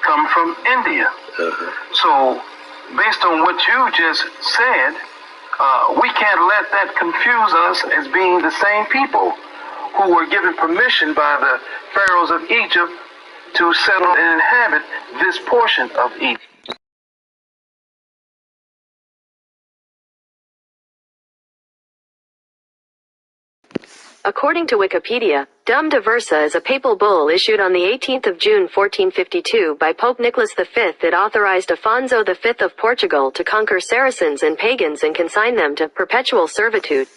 come from India. So, based on what you just said, we can't let that confuse us as being the same people who were given permission by the pharaohs of Egypt to settle and inhabit this portion of Egypt. According to Wikipedia, Dum Diversa is a papal bull issued on the 18th of June 1452 by Pope Nicholas V that authorized Afonso V of Portugal to conquer Saracens and pagans and consign them to perpetual servitude.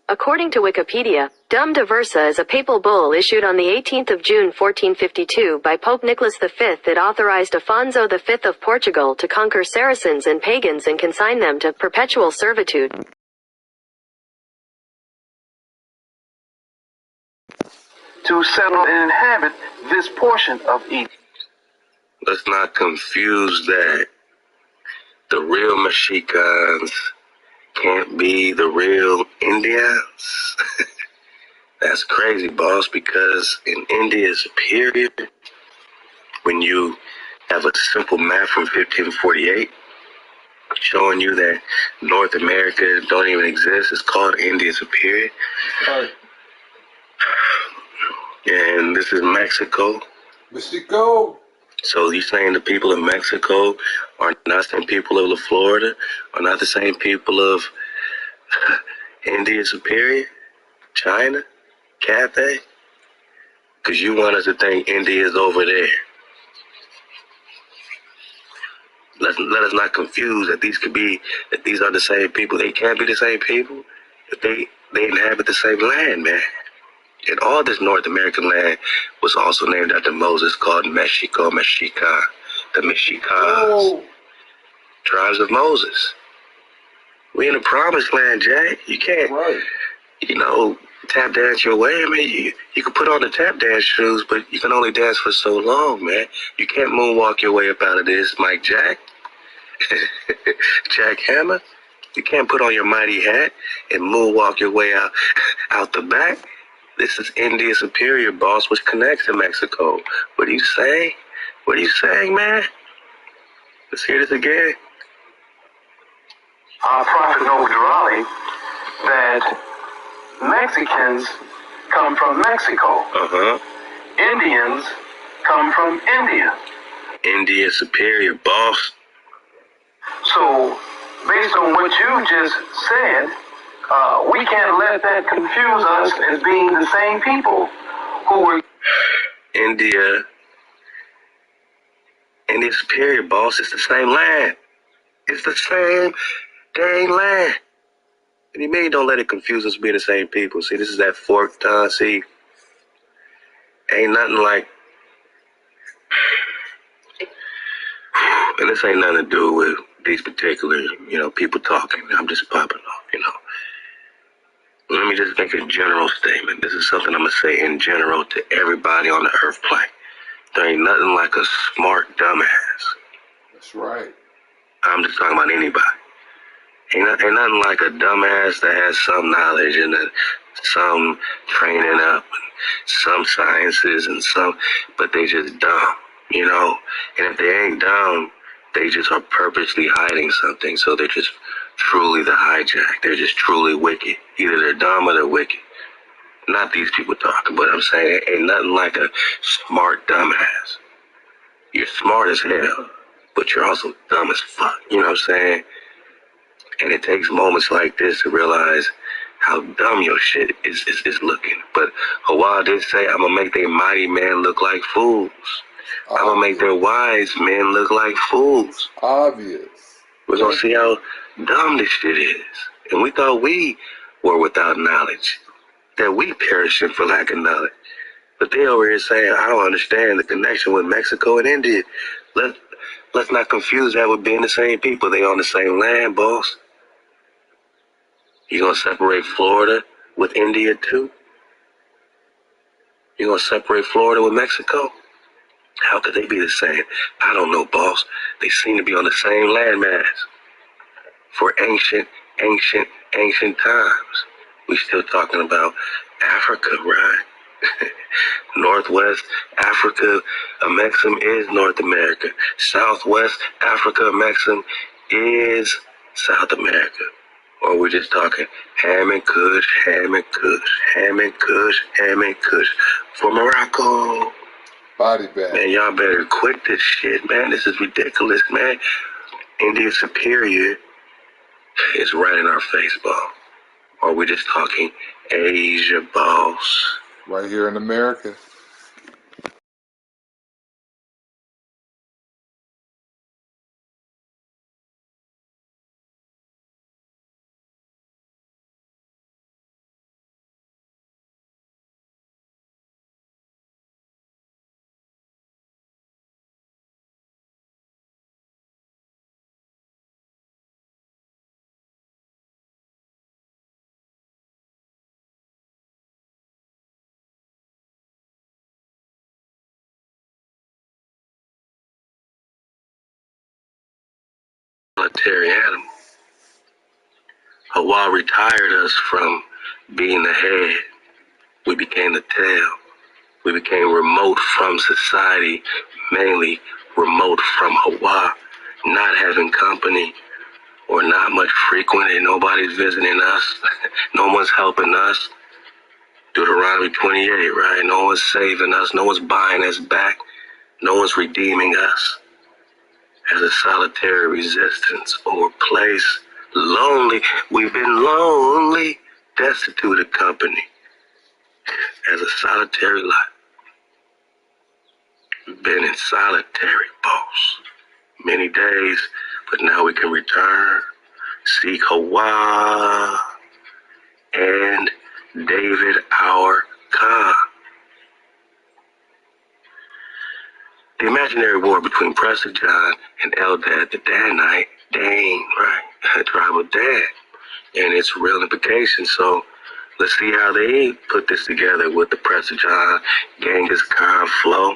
According to Wikipedia, Dum Diversa is a papal bull issued on the 18th of June 1452 by Pope Nicholas V that authorized Afonso V of Portugal to conquer Saracens and pagans and consign them to perpetual servitude. To settle and inhabit this portion of Egypt. Let's not confuse that. The real Mexicans can't be the real Indians. That's crazy, boss, because in India's period, when you have a simple map from 1548 showing you that North America don't even exist, it's called India's period. And this is Mexico. Mexico. So you saying the people of Mexico are not the same people of Florida, are not the same people of India Superior, China, Cathay? Because you want us to think India is over there. Let us not confuse that these are the same people. They can't be the same people if they inhabit the same land, man. And all this North American land was also named after Moses, called Mexico, Mexica, the Mexicans, tribes of Moses. We in the promised land, Jack. You can't, tap dance your way. I mean, you can put on the tap dance shoes, but you can only dance for so long, man. You can't moonwalk your way up out of this, Mike Jack. Jack Hammer. You can't put on your mighty hat and moonwalk your way out the back. This is India Superior, boss, which connects to Mexico. What are you saying? What are you saying, man? Let's hear this again. Our prophet Noble Durali, that Mexicans come from Mexico. Indians come from India. India Superior, boss. So, based on what you just said, we can't let that confuse us as being the same people who were... India Superior, boss. It's the same land. It's the same dang land. And you mean don't let it confuse us being the same people. See, this is that forked tongue. See, ain't nothing like... And this ain't nothing to do with these particular, people talking. I'm just popping off, Let me just make a general statement. This is something I'm going to say in general to everybody on the earth plane. There ain't nothing like a smart dumbass. That's right. I'm just talking about anybody. Ain't nothing like a dumbass that has some knowledge and some training up and some sciences and but they just dumb, And if they ain't dumb, they just are purposely hiding something. So they're just truly the hijack. They're just truly wicked. Either they're dumb or they're wicked. Not these people talking, but I'm saying ain't nothing like a smart dumbass. You're smart as hell, but you're also dumb as fuck. You know what I'm saying? And it takes moments like this to realize how dumb your shit is looking. But Hawa did say, I'm going to make their mighty men look like fools. I'm going to make their wise men look like fools. Obvious. We're going to see how dumb this shit is. And we thought we were without knowledge, that we perishing for lack of knowledge. But they over here saying, I don't understand the connection with Mexico and India. Let's not confuse that with being the same people. They on the same land, boss. You going to separate Florida with India too? You going to separate Florida with Mexico? How could they be the same? I don't know, boss. They seem to be on the same landmass. For ancient times. We still talking about Africa, right? Northwest Africa, Mexim is North America. Southwest Africa, Mexim is South America. Or we're just talking ham and kush, ham and kush, ham and kush, ham and kush. For Morocco. Body bag. Man, y'all better quit this shit, man. This is ridiculous, man. Indian Superior is right in our face, boss. Or we're just talking Asia, boss. Right here in America. Military animal. Hawa retired us from being the head. We became the tail. We became remote from society, mainly remote from Hawa, not having company or not much frequented. Nobody's visiting us. No one's helping us. Deuteronomy 28, right? No one's saving us. No one's buying us back. No one's redeeming us as a solitary resistance or place. Lonely. We've been lonely, destitute of company as a solitary life. We've been in solitary, boss, many days, but now we can return, seek Hawa and David our Khan. The imaginary war between Prester John and Eldad the Danite, Dane, right? Tribe of Dan, and its real implications. So let's see how they put this together with the Prester John, Genghis Khan flow.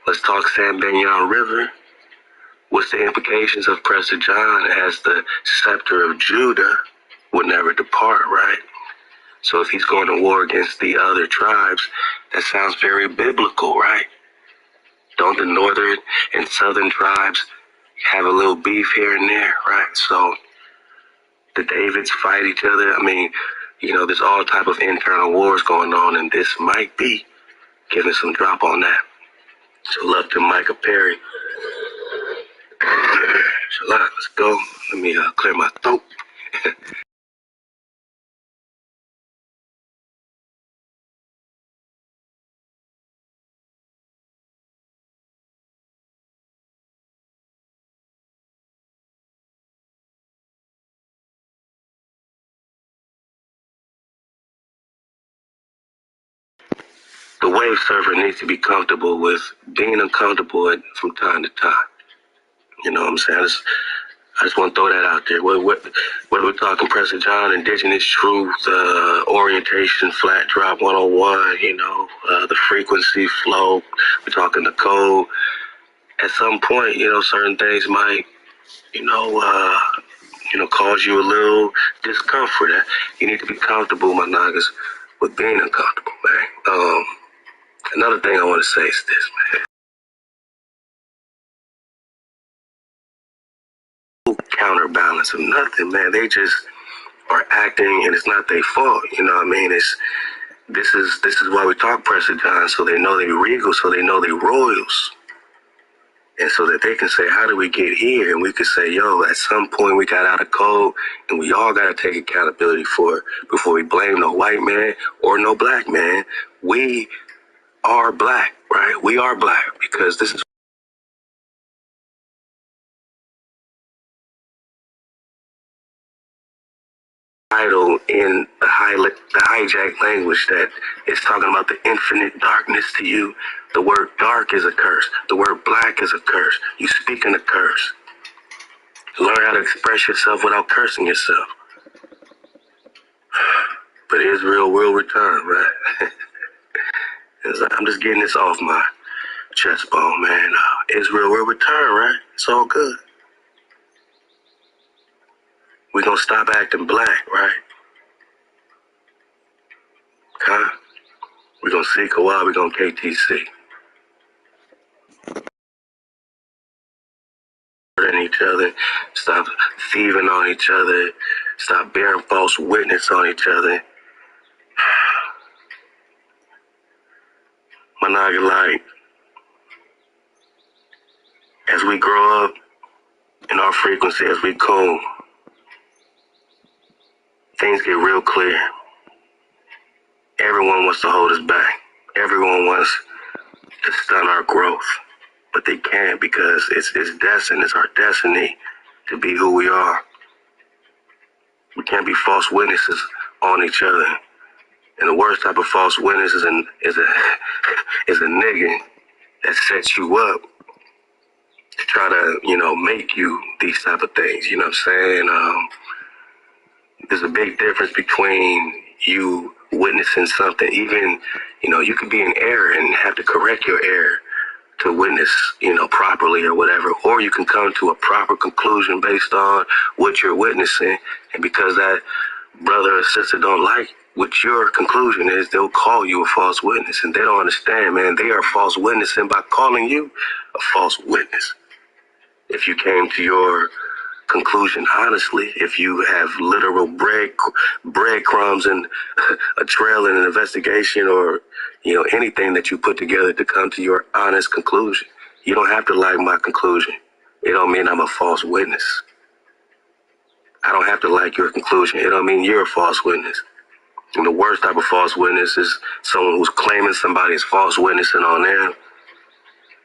Let's talk San Benyon River. What's the implications of Prester John as the scepter of Judah would never depart, right? So if he's going to war against the other tribes, that sounds very biblical, right? Don't the northern and southern tribes have a little beef here and there, right? So the Davids fight each other. I mean, you know, there's all type of internal wars going on, and this might be giving some drop on that. So love to Micah Perry. Shalom, let's go. Let me clear my throat. The wave surfer needs to be comfortable with being uncomfortable from time to time. You know what I'm saying? I just want to throw that out there. Whether we're talking Prester John, Indigenous Truth, Orientation, Flat Drop 101, you know, the frequency flow, we're talking the code. At some point, you know, certain things might, cause you a little discomfort. You need to be comfortable, my niggas, with being uncomfortable, man. Another thing I want to say is this, man. Counterbalance of nothing, man. They just are acting, and it's not their fault. You know what I mean? This is why we talk Prester John, so they know they regal, so they know they royals. And so that they can say, how did we get here? And we can say, yo, at some point we got out of code, and we all got to take accountability for it before we blame no white man or no black man. We are black, right? We are black because this is title in the hijack language that is talking about the infinite darkness to you. The word dark is a curse. The word black is a curse. You speak in a curse. Learn how to express yourself without cursing yourself. But Israel will return, right? I'm just getting this off my Chessbone, man. Israel will return, right? It's all good. We gonna stop acting black, right? Huh? We gonna see Kawhi, we gonna KTC. Hurting each other, stop thieving on each other, stop bearing false witness on each other. Managa, like, as we grow up in our frequency, as we cool, things get real clear. Everyone wants to hold us back. Everyone wants to stunt our growth. But they can't, because it's destined, it's our destiny to be who we are. We can't be false witnesses on each other. And the worst type of false witness is a nigga that sets you up to try to, make you these type of things. You know what I'm saying? There's a big difference between you witnessing something, even, you could be in error and have to correct your error to witness, properly or whatever, or you can come to a proper conclusion based on what you're witnessing. And because that brother or sister don't like what your conclusion is, they'll call you a false witness. And they don't understand, man. They are false witnessing by calling you a false witness. If you came to your conclusion honestly, if you have literal breadcrumbs and a trail in an investigation, or anything that you put together to come to your honest conclusion, you don't have to like my conclusion. It don't mean I'm a false witness. I don't have to like your conclusion. It don't mean you're a false witness. And the worst type of false witness is someone who's claiming somebody's false witnessing on them,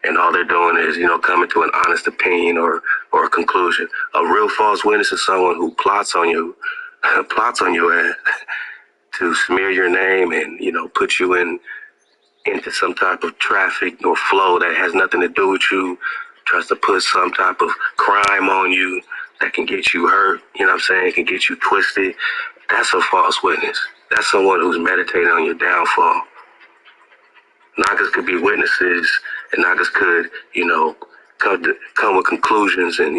and all they're doing is, coming to an honest opinion or a conclusion. A real false witness is someone who plots on you, plots on your ass to smear your name and, put you into some type of traffic or flow that has nothing to do with you, tries to put some type of crime on you that can get you hurt, can get you twisted. That's a false witness. That's someone who's meditating on your downfall. Nagas could be witnesses, and Nagas could, come with conclusions and,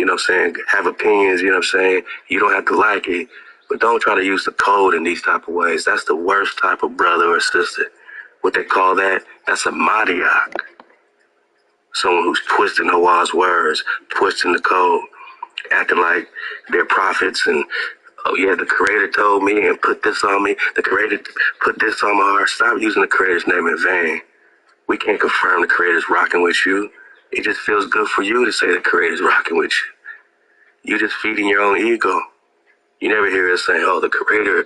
have opinions, You don't have to like it, but don't try to use the code in these type of ways. That's the worst type of brother or sister. What they call that's a Madiak. Someone who's twisting Hawa's words, twisting the code, acting like they're prophets and, oh yeah, the Creator told me and put this on me. The Creator put this on my heart. Stop using the Creator's name in vain. We can't confirm the Creator's rocking with you. It just feels good for you to say the Creator's rocking with you. You're just feeding your own ego. You never hear us saying, oh, the Creator,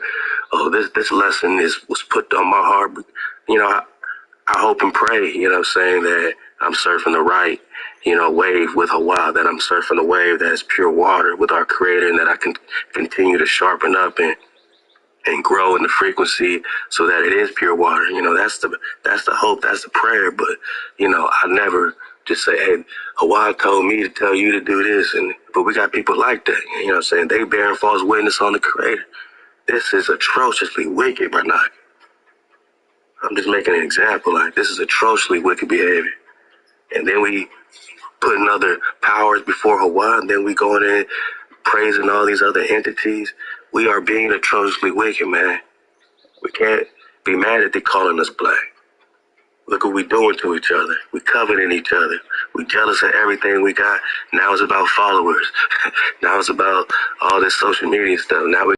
oh, this lesson was put on my heart. I hope and pray, that I'm surfing the right, wave with Hawa, that I'm surfing the wave that is pure water with our Creator, and that I can continue to sharpen up and grow in the frequency so that it is pure water. That's the hope, that's the prayer. But, I never just say, hey, Hawa told me to tell you to do this. But we got people like that, they bearing false witness on the Creator. This is atrociously wicked, Bernard. I'm just making an example. Like, this is atrociously wicked behavior. And then we putting other powers before Hawa, and then we going in praising all these other entities. We are being atrociously wicked, man. We can't be mad that they're calling us black. Look what we're doing to each other. We coveting each other. We jealous of everything we got. Now it's about followers. Now it's about all this social media stuff. Now we